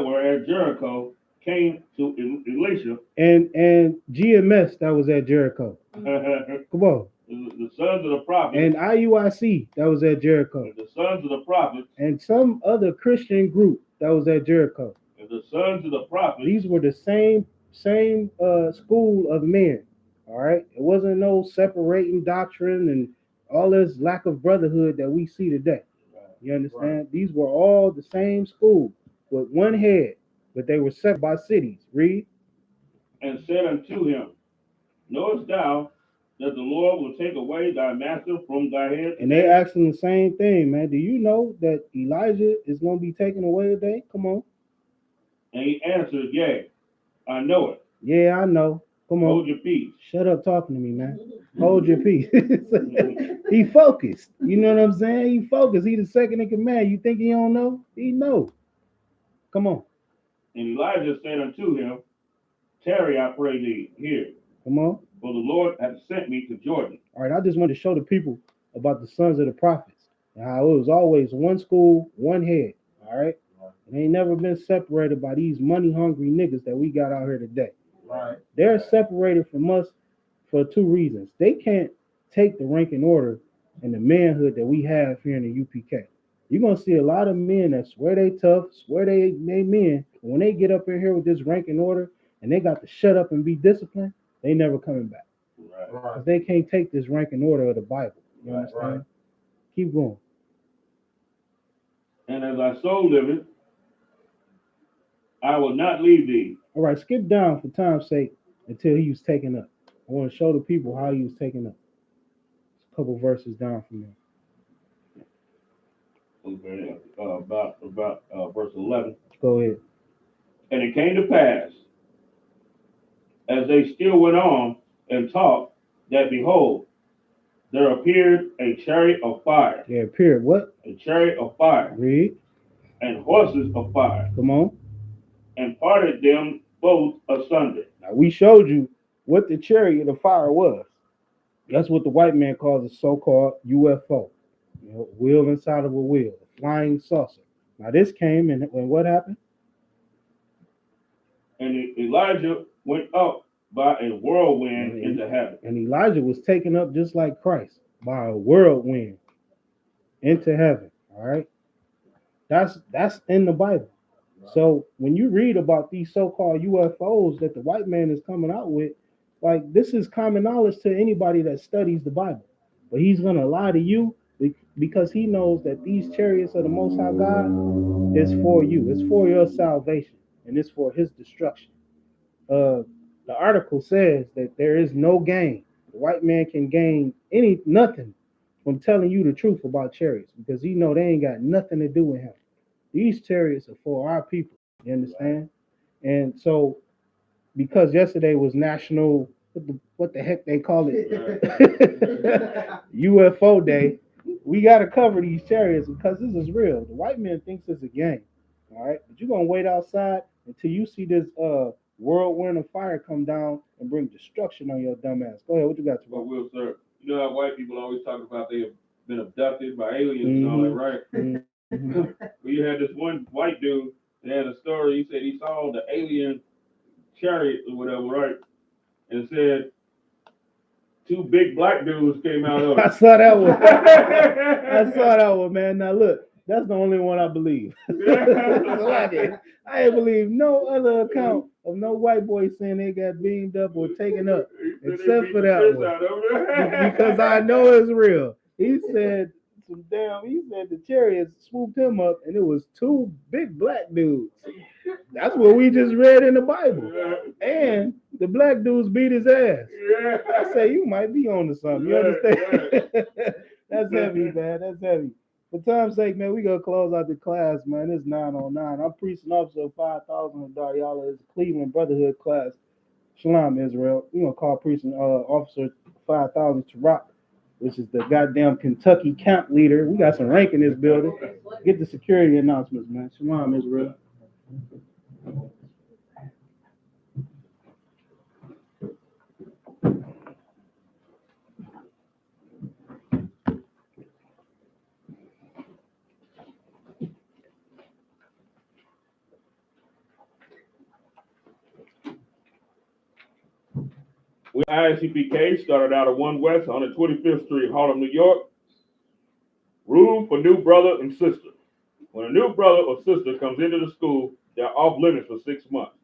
were at Jericho came to Elisha. And GMS that was at Jericho. Come on. The sons of the prophets. And IUIC that was at Jericho. The sons of the prophets. And some other Christian group that was at Jericho. And the sons of the prophets. These were the same school of men. All right. It wasn't no separating doctrine and all this lack of brotherhood that we see today. You understand? Right. These were all the same school with one head, but they were set by cities. Read. And said unto him, knowest thou that the Lord will take away thy master from thy head? And they asked him the same thing, man. Do you know that Elijah is going to be taken away today? Come on. And he answered, yea, I know it. Yeah, I know. Come on. Hold your peace. Shut up talking to me, man. Hold your peace. He focused. You know what I'm saying? He focused. He the second in command. You think he don't know? He know. Come on. And Elijah said unto him, tarry, I pray thee, here. Come on. For the Lord hath sent me to Jordan. All right, I just want to show the people about the sons of the prophets and how it was always one school, one head. All right? It ain't never been separated by these money-hungry niggas that we got out here today. Right. They're separated from us for two reasons. They can't take the rank and order and the manhood that we have here in the UPK. You're gonna see a lot of men that swear they tough, swear they men. And when they get up in here with this rank and order and they got to shut up and be disciplined, they never coming back. Right. Because they can't take this rank and order of the Bible. You understand? Right. Keep going. And as I so liveth, I will not leave thee. All right, skip down for time's sake until he was taken up. I want to show the people how he was taken up. A couple verses down from there. Okay, about verse 11. Go ahead. And it came to pass, as they still went on and talked, that behold, there appeared a chariot of fire. Yeah, period. What? A chariot of fire. Read. And horses of fire. Come on. And parted them both asunder. Now we showed you what the chariot of fire was. That's what the white man calls a so-called UFO. You know, wheel inside of a wheel, a flying saucer. Now this came and what happened? And Elijah went up by a whirlwind into heaven. And Elijah was taken up just like Christ by a whirlwind into heaven. All right. That's in the Bible. Right. So when you read about these so-called UFOs that the white man is coming out with, like this is common knowledge to anybody that studies the Bible. But he's gonna lie to you because he knows that these chariots of the Most High God is for you. It's for your salvation and it's for his destruction. The article says that there is no gain. The white man can gain nothing from telling you the truth about chariots because he know they ain't got nothing to do with him. These chariots are for our people. You understand? And so, because yesterday was National, what the heck they call it, UFO Day, we got to cover these chariots because this is real. The white man thinks it's a game. All right, but you're gonna wait outside until you see this whirlwind of fire come down and bring destruction on your dumb ass. Go ahead, what you got to Well, Will, sir, you know how white people always talk about they have been abducted by aliens and all that, right? Mm-hmm. Well, you had this one white dude that had a story. He said he saw the alien chariot or whatever, right? And said two big black dudes came out of it. I saw that one. I saw that one, man. Now look, that's the only one I believe. That's all I did. I ain't believe no other account of no white boy saying they got beamed up or taken up, except for that one. Because I know it's real. He said the chariots swooped him up and it was two big black dudes. That's what we just read in the Bible. And the black dudes beat his ass. I say you might be on to something. You understand? That's heavy, man. That's heavy. For time's sake, man, we gonna close out the class, man. It's 9:09. I'm preaching officer of 5,000 of Daryala. It's Cleveland Brotherhood class. Shalom, Israel. We gonna call preaching officer 5,000 to Rock, which is the goddamn Kentucky camp leader. We got some rank in this building. Get the security announcements, man. Shalom, Israel. We I.S.U.P.K started out at 1 West 125th Street, Harlem, New York. Room for new brother and sister. When a new brother or sister comes into the school, they are off limits for 6 months.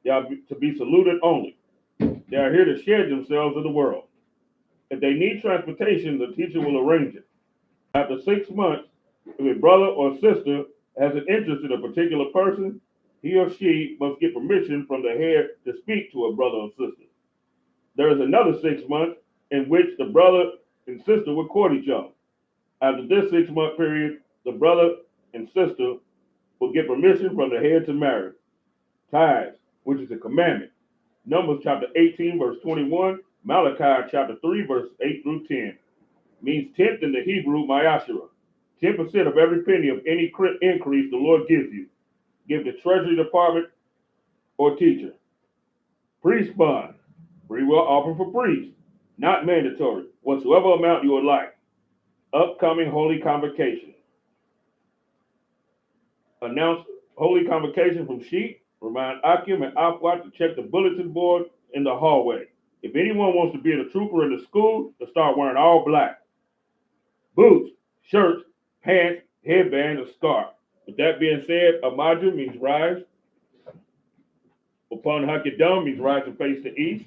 They are to be saluted only. They are here to share themselves with the world. If they need transportation, the teacher will arrange it. After 6 months, if a brother or sister has an interest in a particular person, he or she must get permission from the head to speak to a brother or sister. There is another 6 months in which the brother and sister will court each other. After this 6-month period, the brother and sister will get permission from the head to marry. Tithes, which is a commandment. Numbers chapter 18, verse 21. Malachi chapter 3, verse 8 through 10. Means tenth in the Hebrew, Mayashira. 10% of every penny of any increase the Lord gives you. Give the treasury department or teacher. Priest bond. Free will offer for priests. Not mandatory. Whatsoever amount you would like. Upcoming Holy Convocation. Announce Holy Convocation from sheet Remind Akim and Aquat to check the bulletin board in the hallway. If anyone wants to be a trooper in the school, to start wearing all black. Boots, shirts, pants, headband, and scarf. With that being said, Amaju means rise. Upon Hakedum means rise and face the east.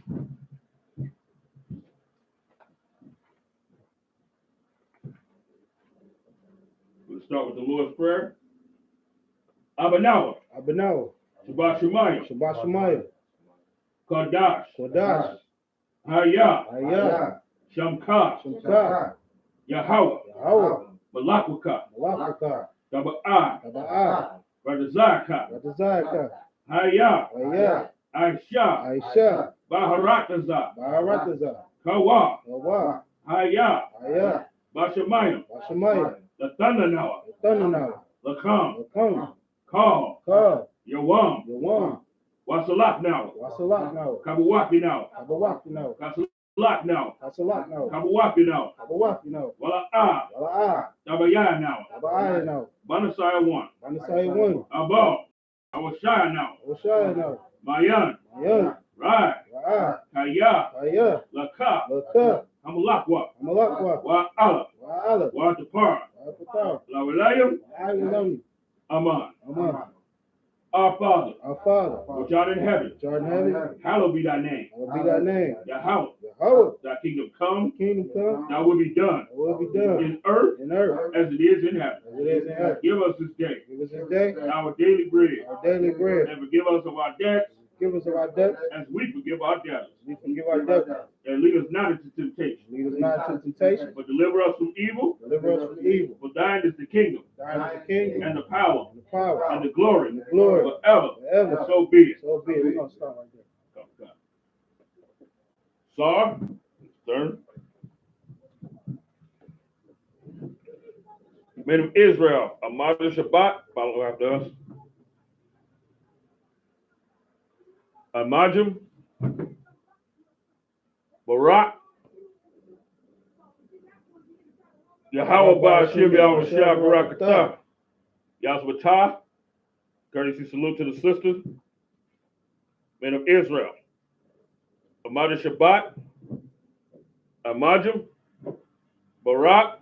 We'll start with the Lord's Prayer. Abanawa, Abanawa, Shabbat Shemayim, Shabbat Shemayim, Kodash, Kodash, Hayah, Hayah, Shamka, Shamka, Yahweh, Yahweh, Malakaka, Malakaka, Taba'ah, Taba'ah, Radazaka, Radazaka, Hayah, Hayah, Aisha, Aisha, Baharataza, Baharataza, Kawa, Kawa, Hayah, Hayah, Bashamayim, Bashamayim, Lathananawa, Thundernawa, Lakam, Lakam, Call, Ka, Yawam, Yawam, Wasalak now, Wasalak now, Kabawaki now, Kabawaki now, Kasalak now, Kasalak now, Kabawaki now, Kabawaki now, Wala'ah, Wala'ah, Tabaya now, Taba'ah now, Banasaya 1, Banasai 1, Abal, Awashaya now, Oshai now, Mayan, Mayan, Rai, Ra'ah, Kaya, Kaya, Laka, Laka, Hamalakwa, Amalakwa, Wa'ala, Wa'ala, Wa'atapar, Wa'apatar, Lawalayam, Agulam, Aman. Aman, Our Father, our Father, which art in heaven, which art in heaven, hallowed be thy name. hallowed be thy name. Yahweh, Yahweh, thy kingdom come, kingdom come, thy will be done thy will be done in earth in earth as it is in heaven. as it is in heaven. Give us this day Give us this day our daily bread, our daily bread. and forgive us of our debts Give us of our debts as we forgive our debtors. as we forgive our debtors. And lead us not into temptation, Lead us not into temptation, but deliver us from evil. deliver us from evil. For thine is the kingdom, Thine is the kingdom and the power, and the power and the glory, and the glory forever. forever. So be it. So be it. We're going to start right there. Sar, turn. Men of Israel, Ahmad Shabbat, follow after us. Amajim, Barak, Yahweh Ba'ashim Yahweh Shah Barakatah, Yazbatah, courtesy salute to the sisters. Men of Israel, Ahmad Shabbat, Amajim, Barak,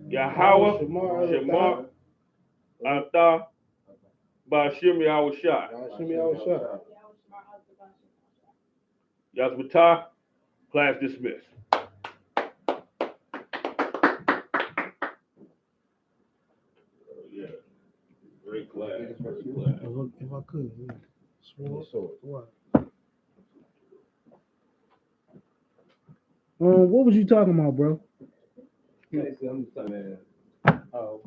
Yahweh, Shemar, Ata, Ba'ashim Yahweh Shah, Hashem Yahweh Shah. Yazbatah, class dismissed. Yeah, great class. If I could, yeah. What? What was you talking about, bro? I'm just saying,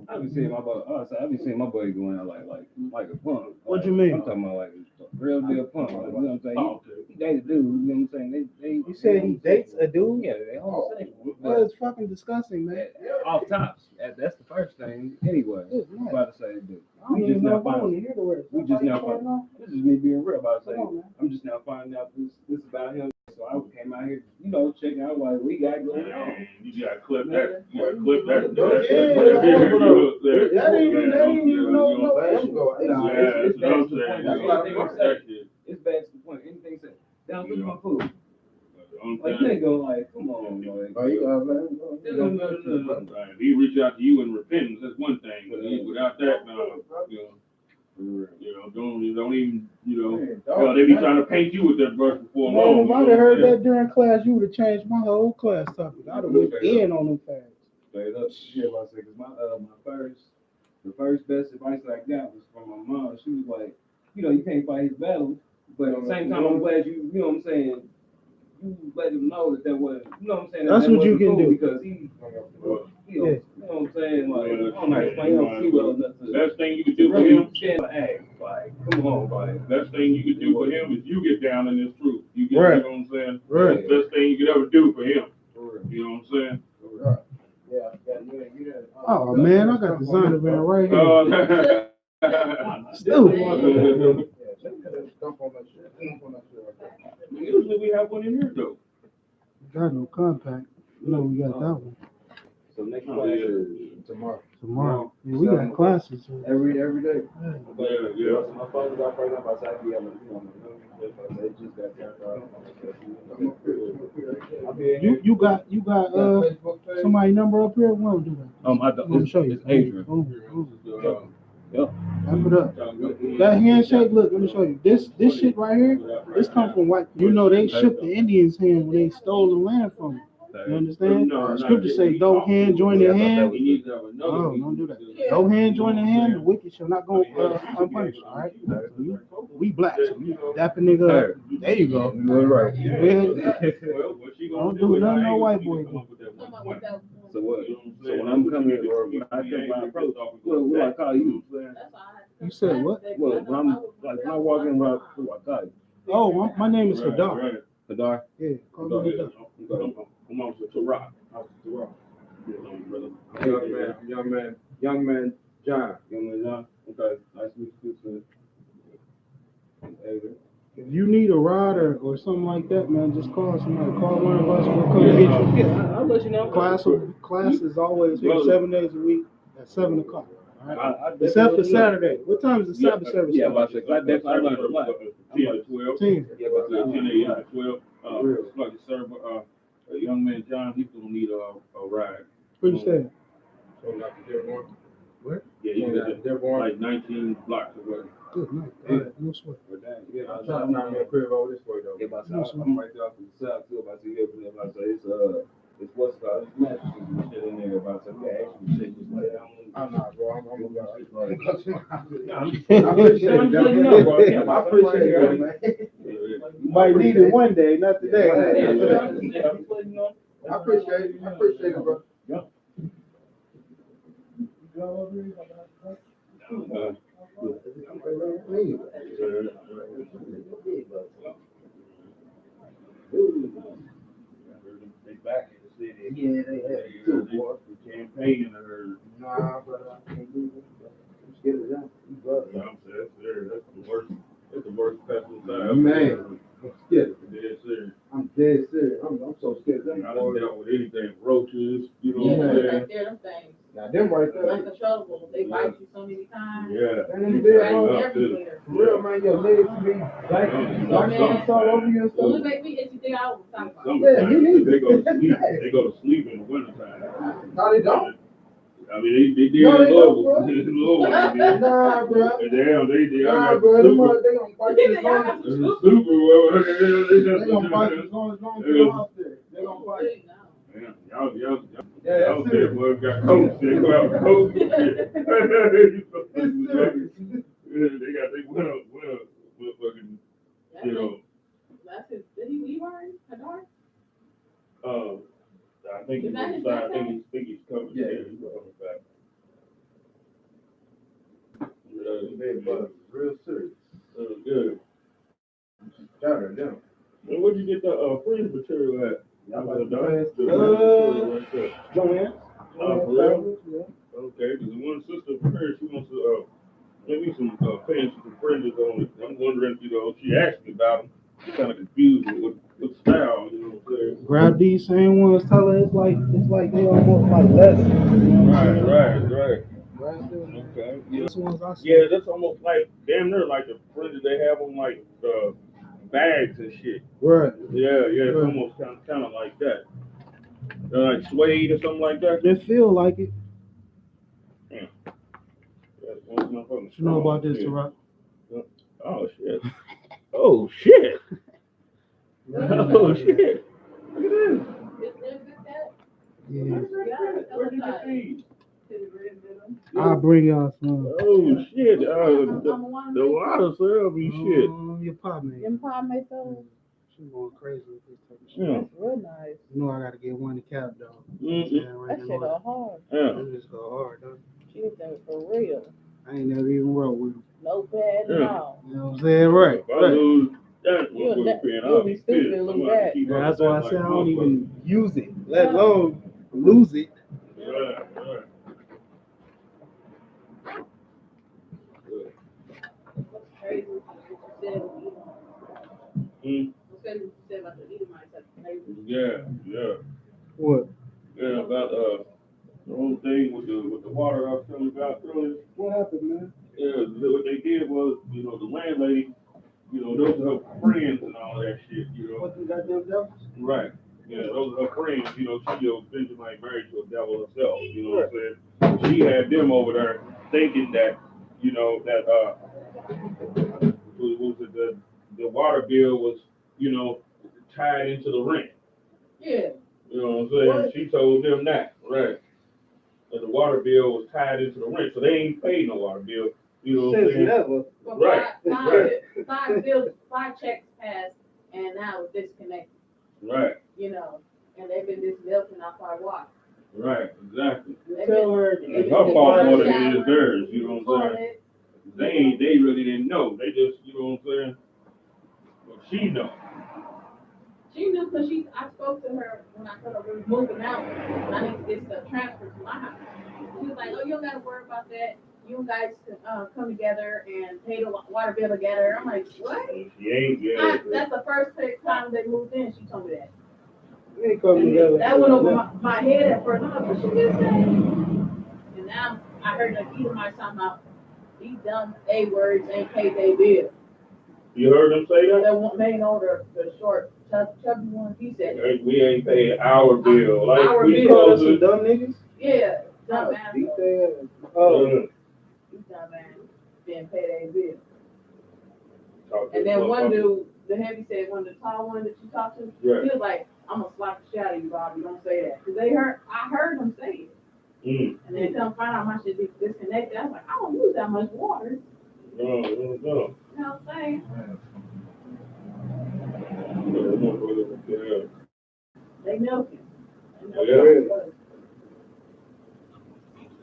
I be seeing my boy. I be seeing my boy going out like a punk. What you mean? I'm talking about like a real deal punk. Like, you know what I'm saying? He dates a dude. You know what I'm saying? You said he dates a dude? Yeah, they all say. That's fucking disgusting, man. Off tops. That's the first thing. Anyway, It's I'm not. about to say, dude. I don't even know if I want to hear the words. We just now find. This is me being real about to say. Come on, man. I'm just now finding out this about him. So I came out here, checking out what we got going on. You gotta clip that. You gotta clip that. That ain't even no It's back to the point. Anything said, down look at my food. Like you ain't going like, come on, If he reach out to you in repentance, that's one thing. But without that, don't even, they be trying to paint you with that brush before long. Man, if I'd have heard that during class, you would have changed my whole class topic. I'd have went in on them facts. Straight up, shit, about to say, because the first best advice I got was from my mom. She was like, you can't fight his battles, but at the same time, I'm glad you know what I'm saying, you let him know that wasn't, you know what I'm saying. That's what you can do. Because he you know what I'm saying, like, I don't know, explain, you don't see well enough to. Best thing you could do for him, Come on, like. best thing you could do for him is you get down in this truth. You get, Right. you know what I'm saying? Right. Best thing you could ever do for him. You know what I'm saying? Oh, man, I got the Zondervan right here. Stupid. Usually we have one in here though. Got no compact. You know, we got that one. So next Oh, class yeah. is tomorrow. Tomorrow. Yeah, we got classes. Every day. Yeah. My father got pregnant by Saturday. They just got turned on. You got somebody number up here? We'll do that. I'm gonna show you. It's Adrian. Yep. Wrap it up. That handshake, look, let me show you. This shit right here, this come from white. You know they shook the Indians' hand when they stole the land from them. You understand? Scripture say, "Though hand join their hand." No, don't do that. Though hand join their hand, the wicked shall not go unpunished. All right. We black, so you dap a nigga up. There you go. You're right. Don't do nothing no white boy do. So what? So when I'm coming or when I take my approach, what I call you? You said what? Well, when I walk in, what I call you? Oh, my name is Hadar. Hadar? Yeah, call me Hadar. I'm on to rock. Young man, John. Okay, nice to meet you, sir. If you need a rod or something like that, man, just call somebody. Call one of us. We'll come get you. Yeah, I'll let you know. Class is always here 7 days a week at 7 o'clock. All right? Except for Saturday. What time is the Sabbath service? Yeah, about to say, I learned a lot. 10 to 12. 10. Yeah, about 10 to a.m. to 12. It's like a server, a young man, John, he's gonna need a ride. Where you staying? So like Dearborn. Where? Yeah, he's Dearborn. like 19 blocks away. Good night. All right, no sweat. I'm not gonna crib over this way though. Yeah, but I'm right there off to the south too. About to get from there. About to say it's what's called it's mattresses and shit in there. About to say yeah, actually shit just like that. I'm not, bro. I'm I appreciate it, man. You might need it one day, not today. I appreciate it, bro. They back in the city. Yeah, they have. The campaign or Nah, but I can't do it. I'm scared of them. that's the worst. That's the worst festival time. Man, I'm scared. Dead serious. I'm dead serious. I'm so scared of them. I done dealt with anything, roaches, you know Yeah, what I'm saying? right there, them things. Now them right there. Uncontrollable. They bite you so many times. Yeah. And them Right dead ones, everywhere. for real, man, your legs be like all over you and So it stuff. make me itchy thing I was talking about. Yeah, you need They go to it. sleep. They go to sleep in the wintertime. No, they don't. I mean, they did No, in they don't, Louisville. bro. In Louisville, they did. Nah, bro. And damn, they Nah, got bro, them super. mother, they gonna bite you as long as Super. Well, they gonna bite you as long as you out there. They gonna bite you. Man, y'all Yeah, there, that's serious. boy, got coats. They go out with coats and shit. It's serious. They got they winter fucking, you know. That's his, did he learn Hadar? I think Is that his he's coming. Yeah. He's coming back. Real serious. Good. Shout out to them. And where'd you get the fringe material at? Joanne? For real? Okay, because one sister from her, she wants to give me some pants with some fringes on it. I'm wondering, she asked me about them. I'm kind of confused with what style, you know what I'm saying? Grab these same ones, tell her it's like they almost like leather. Right. Grab them. Okay. Yeah. These ones I see. Yeah, that's almost like damn near like the fringes they have on like bags and shit. Right. Yeah, it's Right. almost kind of like that. They're like suede or something like that. They feel like it. Yeah, one's not fucking What you know about strong, this, yeah. Tarak? Oh shit. Oh shit. Oh shit. Look at this. Yeah. Where did you see? I'll bring y'all some. Oh shit. The water cell be shit. Your pop man. Them pie make those. She going crazy with this type of shit. Yeah. That's real nice. You know I gotta get one to cap though. Mm-hmm. That shit go hard. Yeah. This just go hard though. She did that for real. I ain't never even wrote with him. No bad Yeah. no. You know what I'm saying? Right. If I lose that, You'll be stupid to lose that. Yeah, that's why I said I don't even use it, let alone lose it. Right. What's crazy is what you said with Edom. What's crazy is what you said about the Edomites at the neighbors. Yeah. What? Yeah, about the whole thing with the water up they did was, you know, the landlady, you know, those are her friends and all that shit, you know. What you got them devils? Right. Yeah, those are her friends, you know, she eventually like married to a devil herself, you know what I'm saying? She had them over there thinking that, you know, that was it the water bill was, you know, tied into the rent. Yeah. You know what I'm saying? What? She told them that, right. That the water bill was tied into the rent, so they ain't paid no water bill. You know what I'm saying? Never. But Right. five checks passed, and now it's disconnected. Right. You know, and they've been just milking off our water. Right. Exactly. Tell her. It's her fault more than it is theirs. You know what I'm saying? Toilet. They really didn't know. They just, you know what I'm saying? But she know. She knew because I spoke to her when I told her we were moving out. I need to get stuff transferred to my house. She was like, "Oh, you don't got to worry about that. You guys come together and pay the water bill together." I'm like, "What?" She ain't, yeah. That's the first time they moved in. She told me that. We ain't come together. That went over my head at first. I'm like, "What she just said?" And now I heard the Edomite talking about these dumb A-words ain't paid their bill. You heard them say that? The main owner, the short, chubby one, he said, Hey, we ain't paid our bill. Like, Our we bill. Call us supposed some to. dumb niggas? yeah, dumb Beat asshole. their ass. Oh, These dumb ass didn't pay their bill. Talk to And then one motherfucker. dude, the heavy said, one of the tall one that you talked to, Right. he was like, "I'm gonna slap the shit out of you, Bobby. Don't say that." Cause I heard them say it. Mm. And then come find out my shit is disconnected. I was like, I don't use that much water. No. You know what I'm saying? Yeah. They milking. Yeah.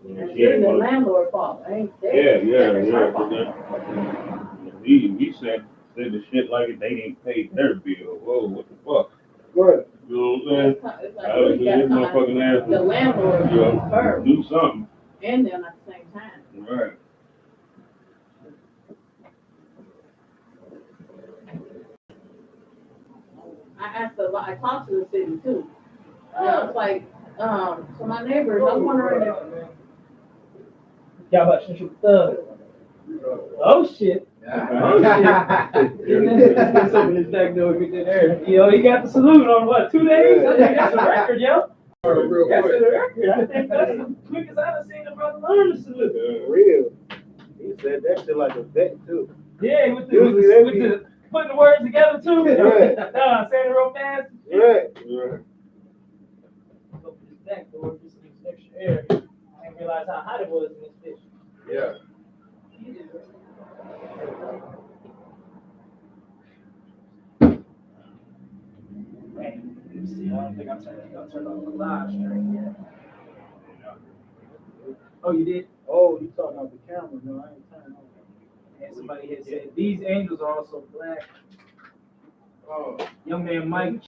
And She ain't it's the wanna- landlord fault. Ain't they? Yeah. It's her fault. He said the shit like they didn't pay their bill. Whoa, what the fuck? what? You know what I'm saying? It's like, I was you gotta this come out. motherfucking ass. The landlord, You know, her, do something. and them at the same time. Right. I asked a lot. I talked to the city too. I was like, so my neighbors, I'm wondering if Y'all about to shoot thug. Oh shit. Oh shit. Let's open this back door, get that air. Yo, he got the salute on what, 2 days? I think that's a record, yo. Real That's quick. a record. I think that's the quickest I've seen a brother learn to salute. Real. He said that shit like a vet too. Yeah, with Usually they be- the putting the words together too. Right. Saying it real fast. Right. Open this back door, just some extra air. I didn't realize how hot it was in this bitch. Yeah. Hey, let me see. I don't think I turned on the live stream yet. Oh, you did? Oh, you talking about the camera? No, I ain't turning on. And somebody had said these angels are also black. Oh. Young man Mike